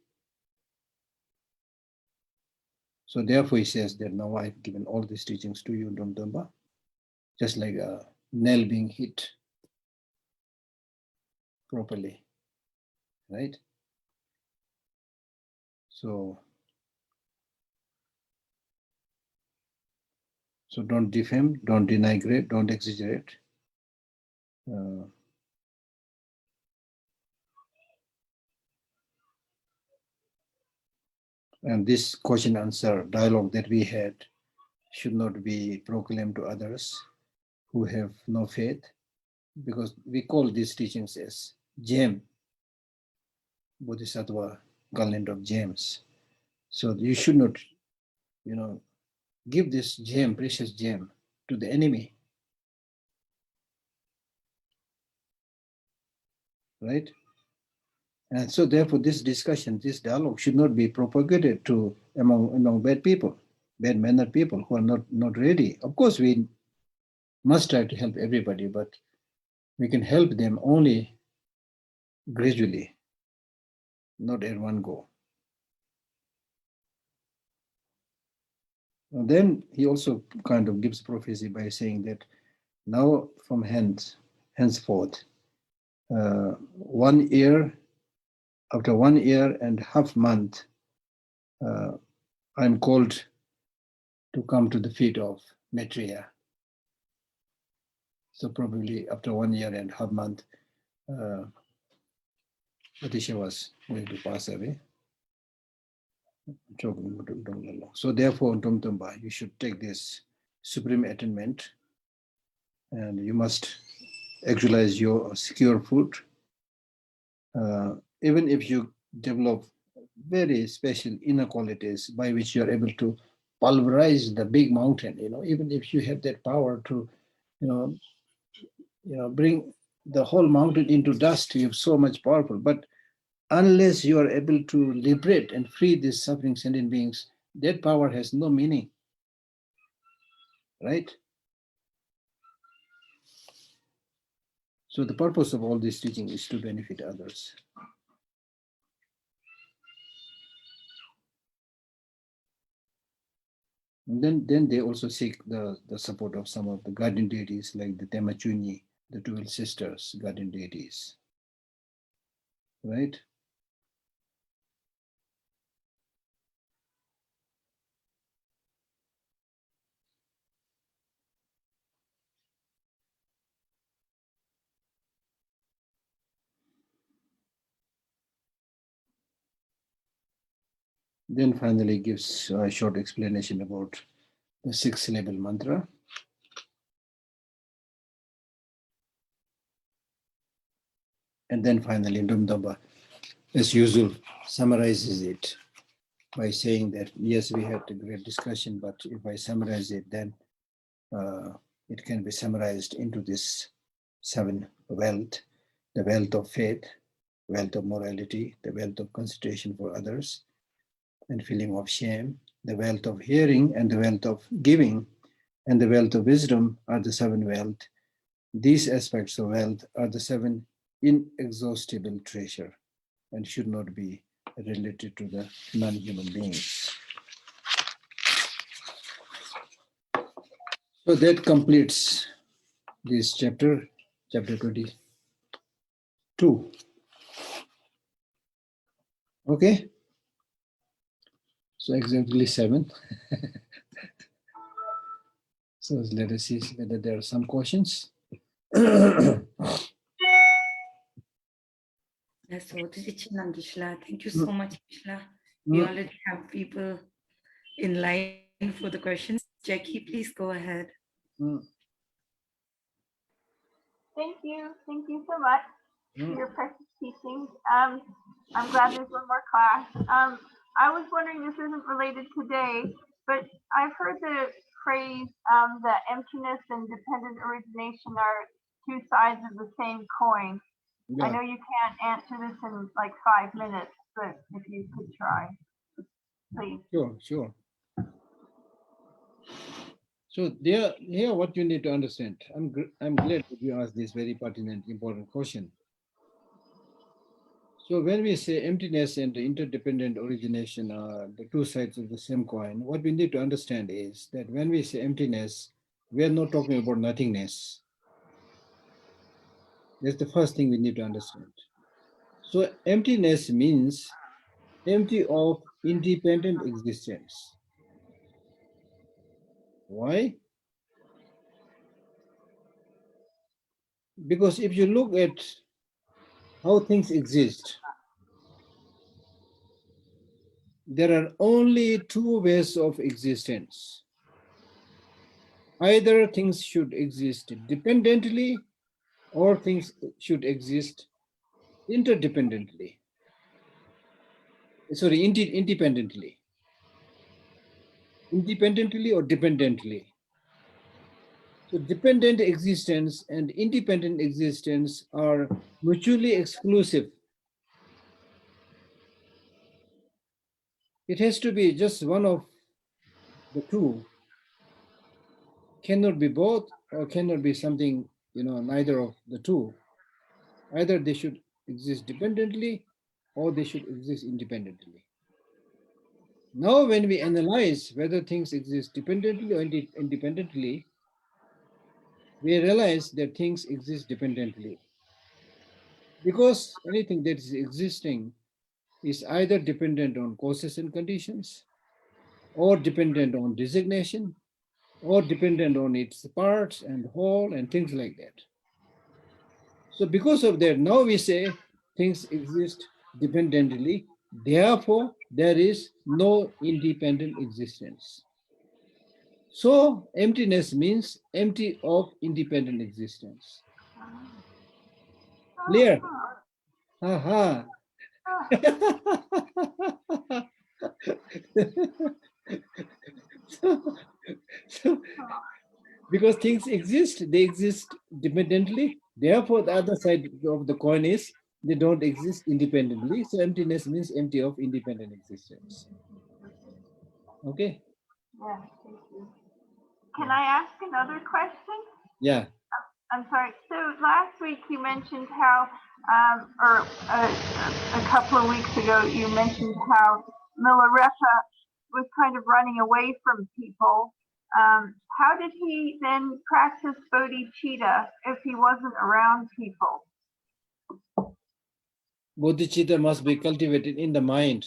So therefore he says that now I've given all these teachings to you, Domdamba, just like a nail being hit properly, right? So don't defame, don't denigrate, don't exaggerate. And this question answer dialogue that we had should not be proclaimed to others who have no faith, because we call these teachings as gem, Bodhisattva Garland of Gems. So you should not, give this gem, precious gem, to the enemy, right? And so therefore this discussion, this dialogue should not be propagated to among bad people, bad-mannered people who are not ready. Of course, we must try to help everybody, but we can help them only gradually, not at one go. And then he also kind of gives prophecy by saying that now from henceforth, 1 year, after 1 year and half month, I'm called to come to the feet of Maitreya. So probably after 1 year and half month, Atisha was going to pass away. So therefore, Domdamba, you should take this supreme attainment and you must actualize your secure food. Even if you develop very special inner qualities by which you are able to pulverize the big mountain. Even if you have that power to, bring the whole mountain into dust, you have so much powerful. But unless you are able to liberate and free these suffering sentient beings, that power has no meaning, right? So the purpose of all this teaching is to benefit others. And then they also seek the support of some of the guardian deities like the Temachuni, the 12 sisters, guardian deities, right? Then finally gives a short explanation about the 6-syllable mantra. And then finally, Dumdamba, as usual, summarizes it by saying that, yes, we had a great discussion, but if I summarize it, then it can be summarized into this 7 wealth: the wealth of faith, wealth of morality, the wealth of consideration for others, and feeling of shame, the wealth of hearing, and the wealth of giving, and the wealth of wisdom are the 7 wealth. These aspects of wealth are the 7 inexhaustible treasure and should not be related to the non-human beings. So that completes this chapter 22. Okay? So exactly 7. So let us see whether there are some questions. Yes, so this is Chinnan, Gishla. Thank you so much, Gishla. We Mm. already have people in line for the questions. Jackie, please go ahead. Mm. Thank you so much for your precious teachings. I'm glad there's one more class. I was wondering, this isn't related today, but I've heard the phrase that emptiness and dependent origination are 2 sides of the same coin. I know you can't answer this in like 5 minutes, but if you could try, please. Sure. So here, what you need to understand. I'm glad that you asked this very pertinent, important question. So when we say emptiness and interdependent origination are the 2 sides of the same coin, what we need to understand is that when we say emptiness, we are not talking about nothingness. That's the first thing we need to understand. So emptiness means empty of independent existence. Why? Because if you look at how things exist, there are only 2 ways of existence. Either things should exist dependently or things should exist interdependently. Sorry, independently. Independently or dependently. So dependent existence and independent existence are mutually exclusive. It has to be just one of the 2. Cannot be both or cannot be something, neither of the 2. Either they should exist dependently or they should exist independently. Now, when we analyze whether things exist dependently or independently, we realize that things exist dependently. Because anything that is existing is either dependent on causes and conditions, or dependent on designation, or dependent on its parts and whole and things like that. So because of that, now we say things exist dependently, therefore there is no independent existence. So emptiness means empty of independent existence. Clear? Aha. So, because things exist, they exist dependently. Therefore, the other side of the coin is they don't exist independently. So emptiness means empty of independent existence. Okay? Yeah, thank you. Can I ask another question? Yeah. I'm sorry. So last week you mentioned how, or a couple of weeks ago, you mentioned how Milarepa was kind of running away from people. How did he then practice bodhicitta if he wasn't around people? Bodhicitta must be cultivated in the mind.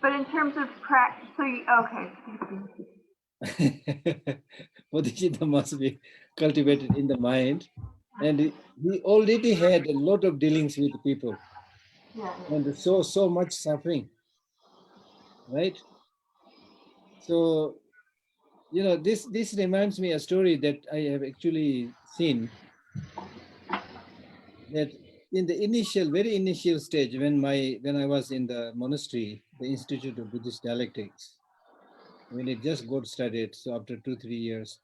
But in terms of practice, so okay. Bodhicitta must be cultivated in the mind. And he already had a lot of dealings with people. Yeah. And so much suffering. Right? So, you know, this reminds me a story that I have actually seen, that in the very initial stage, when I was in the monastery, the Institute of Buddhist Dialectics, when it just got started, so after 2-3 years,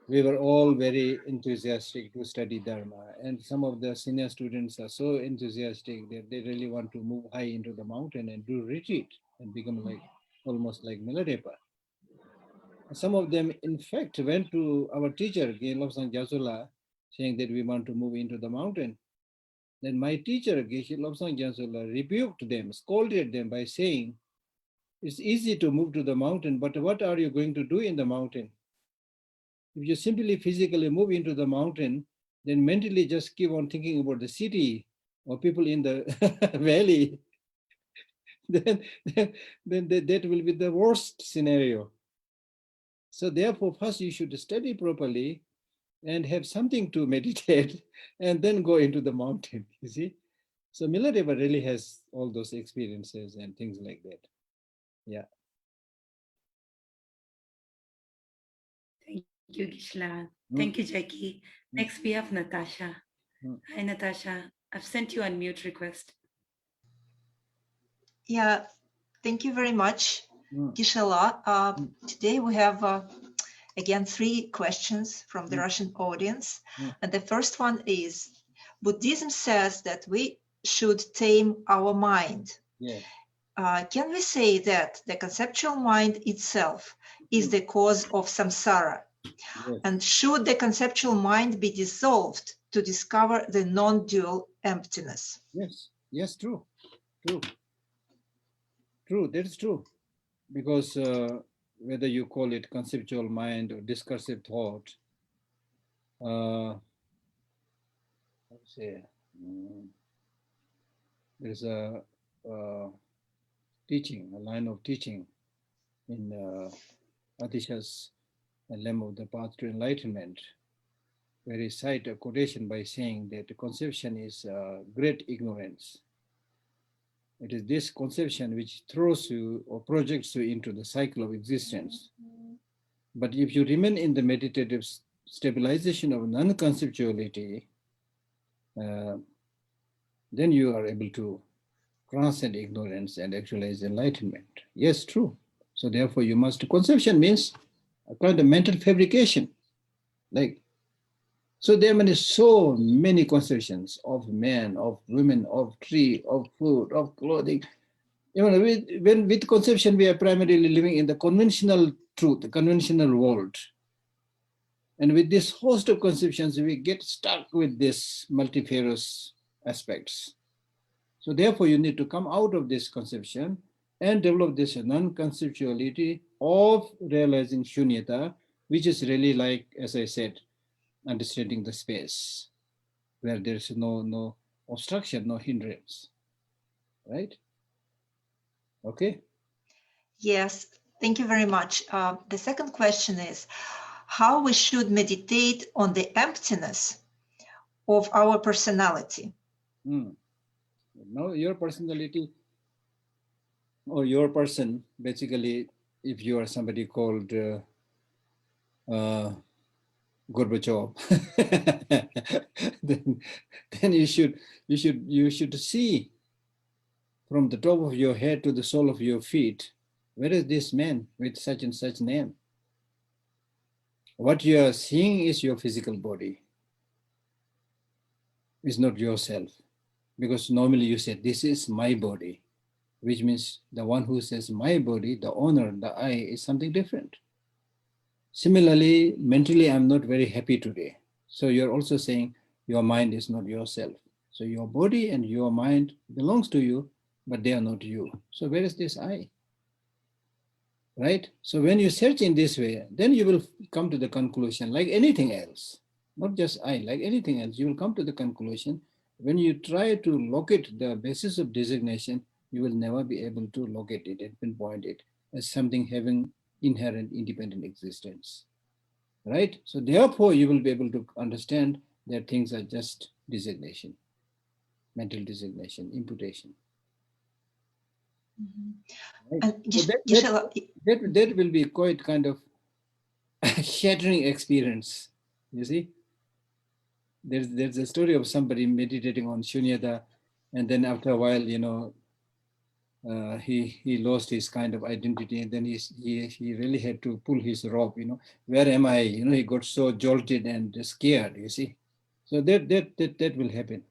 we were all very enthusiastic to study Dharma. And some of the senior students are so enthusiastic that they really want to move high into the mountain and do retreat and become like almost like Milarepa. Some of them, in fact, went to our teacher, Geshe Lhakdor, saying that we want to move into the mountain. Then my teacher, Geshe Lhakdor, rebuked them, scolded them by saying, it's easy to move to the mountain, but what are you going to do in the mountain? If you simply physically move into the mountain, then mentally just keep on thinking about the city or people in the valley, then that will be the worst scenario. So therefore, first you should study properly and have something to meditate and then go into the mountain, you see. So Milarepa really has all those experiences and things like that. Yeah. Thank you, Gishla. Thank you, Jackie. Next, we have Natasha. Hi, Natasha. I've sent you a mute request. Yeah, thank you very much, Geshe. Today we have, again, 3 questions from the Russian audience. And the first one is, Buddhism says that we should tame our mind. Yes. Can we say that the conceptual mind itself is the cause of samsara? Yes. And should the conceptual mind be dissolved to discover the non-dual emptiness? Yes, true. That is true. Because whether you call it conceptual mind or discursive thought, there's a teaching, a line of teaching in Atisha's lemma of the path to enlightenment, where he cites a quotation by saying that the conception is great ignorance. It is this conception which throws you or projects you into the cycle of existence. But if you remain in the meditative stabilization of non-conceptuality, then you are able to transcend ignorance and actualize enlightenment. Yes, true. So therefore you must, conception means a kind of mental fabrication. Like, so there are so many conceptions of men, of women, of tree, of food, of clothing. You know, with conception, we are primarily living in the conventional truth, the conventional world. And with this host of conceptions, we get stuck with this multifarious aspects. So therefore, you need to come out of this conception and develop this non-conceptuality of realizing shunyata, which is really like, as I said, understanding the space, where there is no obstruction, no hindrance, right? Okay. Yes, thank you very much. The second question is how we should meditate on the emptiness of our personality. Now, your personality or your person, basically, if you are somebody called Gorbachev, then you should see from the top of your head to the sole of your feet Where is this man with such and such name? What you are seeing is your physical body. It's not yourself. Because normally you say, this is my body, which means the one who says my body, the owner, the I, is something different. Similarly, mentally, I'm not very happy today. So you're also saying your mind is not yourself. So your body and your mind belongs to you, but they are not you. So where is this I? Right? So when you search in this way, then you will come to the conclusion, like anything else, not just I, like anything else, you will come to the conclusion. When you try to locate the basis of designation, you will never be able to locate it and pinpoint it as something having inherent independent existence. Right? So therefore, you will be able to understand that things are just designation, mental designation, imputation. Right? And So that will be quite kind of shattering experience. You see, there's a story of somebody meditating on shunyata, and then after a while, he lost his kind of identity, and then he really had to pull his rope. Where am I? He got so jolted and scared. You see, so that will happen,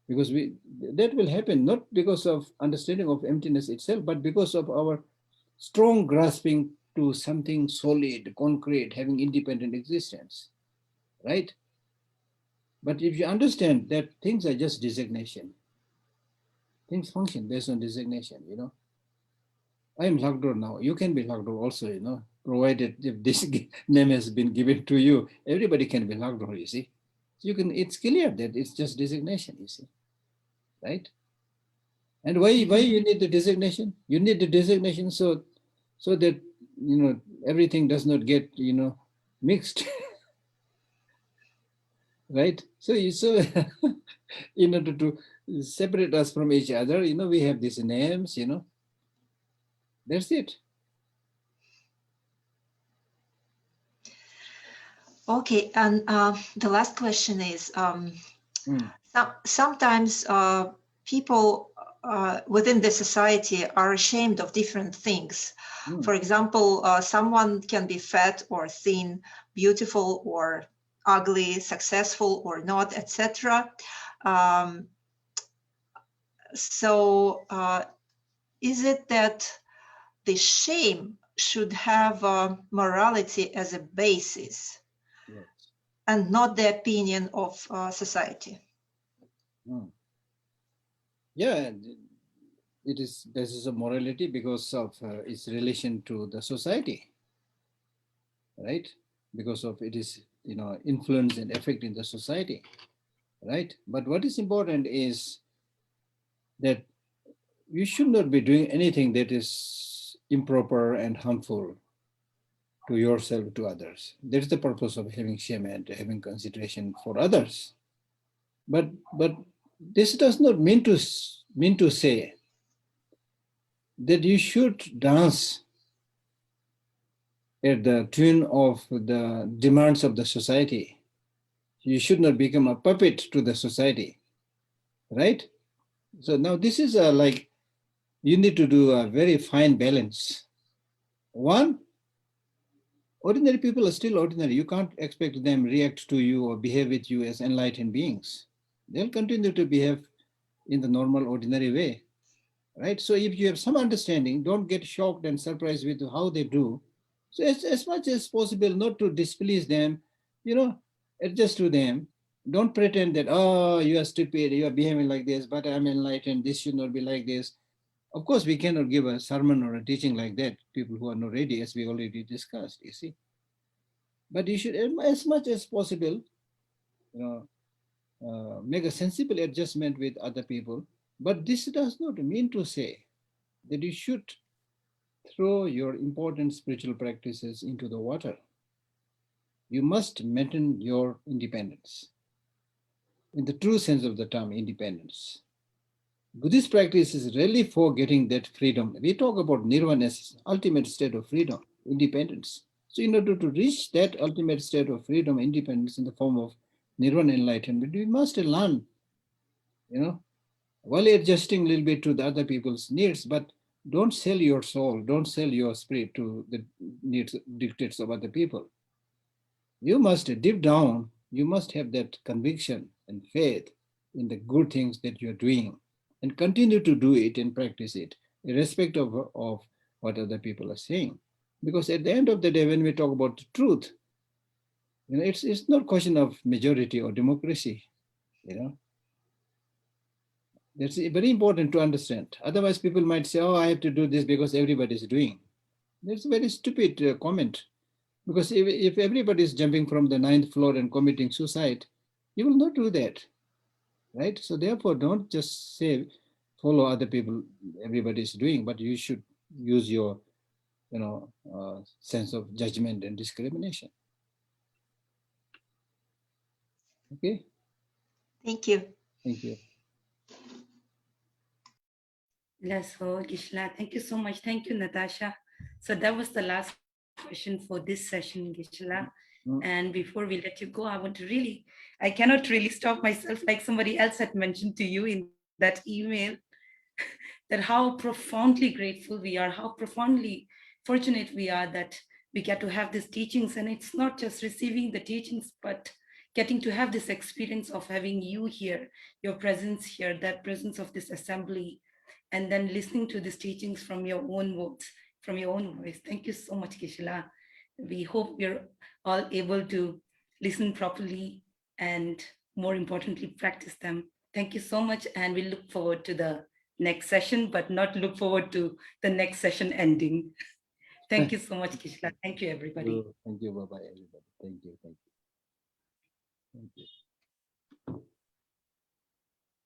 because that will happen not because of understanding of emptiness itself, but because of our strong grasping to something solid, concrete, having independent existence, right? But if you understand that things are just designation, things function based on designation, I am Lhakdor now. You can be Lhakdor also, provided if this name has been given to you, everybody can be Lhakdor, you see. It's clear that it's just designation, you see, right? And why you need the designation? You need the designation so that, everything does not get, mixed. Right? So in order to separate us from each other, we have these names, that's it. Okay, and the last question is, sometimes people within the society are ashamed of different things. For example, someone can be fat or thin, beautiful or ugly, successful or not, etc. So is it that the shame should have morality as a basis? Yes. And not the opinion of society? Yeah, this is a morality because of its relation to the society, right? Because of it is, influence and effect in the society, right? But what is important is that you should not be doing anything that is improper and harmful to yourself, to others. That's the purpose of having shame and having consideration for others. But this does not mean to say that you should dance at the tune of the demands of the society. You should not become a puppet to the society, right? So now this is like, you need to do a very fine balance. One, ordinary people are still ordinary. You can't expect them react to you or behave with you as enlightened beings. They'll continue to behave in the normal, ordinary way, right? So if you have some understanding, don't get shocked and surprised with how they do. So as much as possible, not to displease them, adjust to them. Don't pretend that, oh, you are stupid, you are behaving like this, but I'm enlightened, this should not be like this. Of course, we cannot give a sermon or a teaching like that, people who are not ready, as we already discussed, you see. But you should, as much as possible, make a sensible adjustment with other people. But this does not mean to say that you should throw your important spiritual practices into the water. You must maintain your independence. In the true sense of the term, independence. Buddhist practice is really for getting that freedom. We talk about nirvana as ultimate state of freedom, independence. So in order to reach that ultimate state of freedom, independence in the form of nirvana enlightenment, we must learn, while adjusting a little bit to the other people's needs, but don't sell your soul, don't sell your spirit to the needs, dictates of other people. You must, deep down, you must have that conviction and faith in the good things that you're doing and continue to do it and practice it, irrespective of what other people are saying. Because at the end of the day, when we talk about the truth, it's not a question of majority or democracy. That's very important to understand. Otherwise, people might say, oh, I have to do this because everybody is doing. That's a very stupid comment. Because if everybody is jumping from the 9th floor and committing suicide, you will not do that, right? So therefore, don't just say, follow other people, everybody is doing, but you should use your, sense of judgment and discrimination. Okay? Thank you. Thank you. Yes, so Gisela, thank you so much. Thank you, Natasha. So that was the last question for this session, Gisela. And before we let you go, I cannot really stop myself, like somebody else had mentioned to you in that email, that how profoundly grateful we are, how profoundly fortunate we are that we get to have these teachings. And it's not just receiving the teachings, but getting to have this experience of having you here, your presence here, that presence of this assembly, and then listening to these teachings from your own words, from your own voice. Thank you so much, Geshe. We hope we're all able to listen properly and, more importantly, practice them. Thank you so much, and we look forward to the next session, but not look forward to the next session ending. Thank you so much, Geshe. Thank you, everybody. Thank you. Bye-bye, everybody. Thank you. Thank you. Thank you.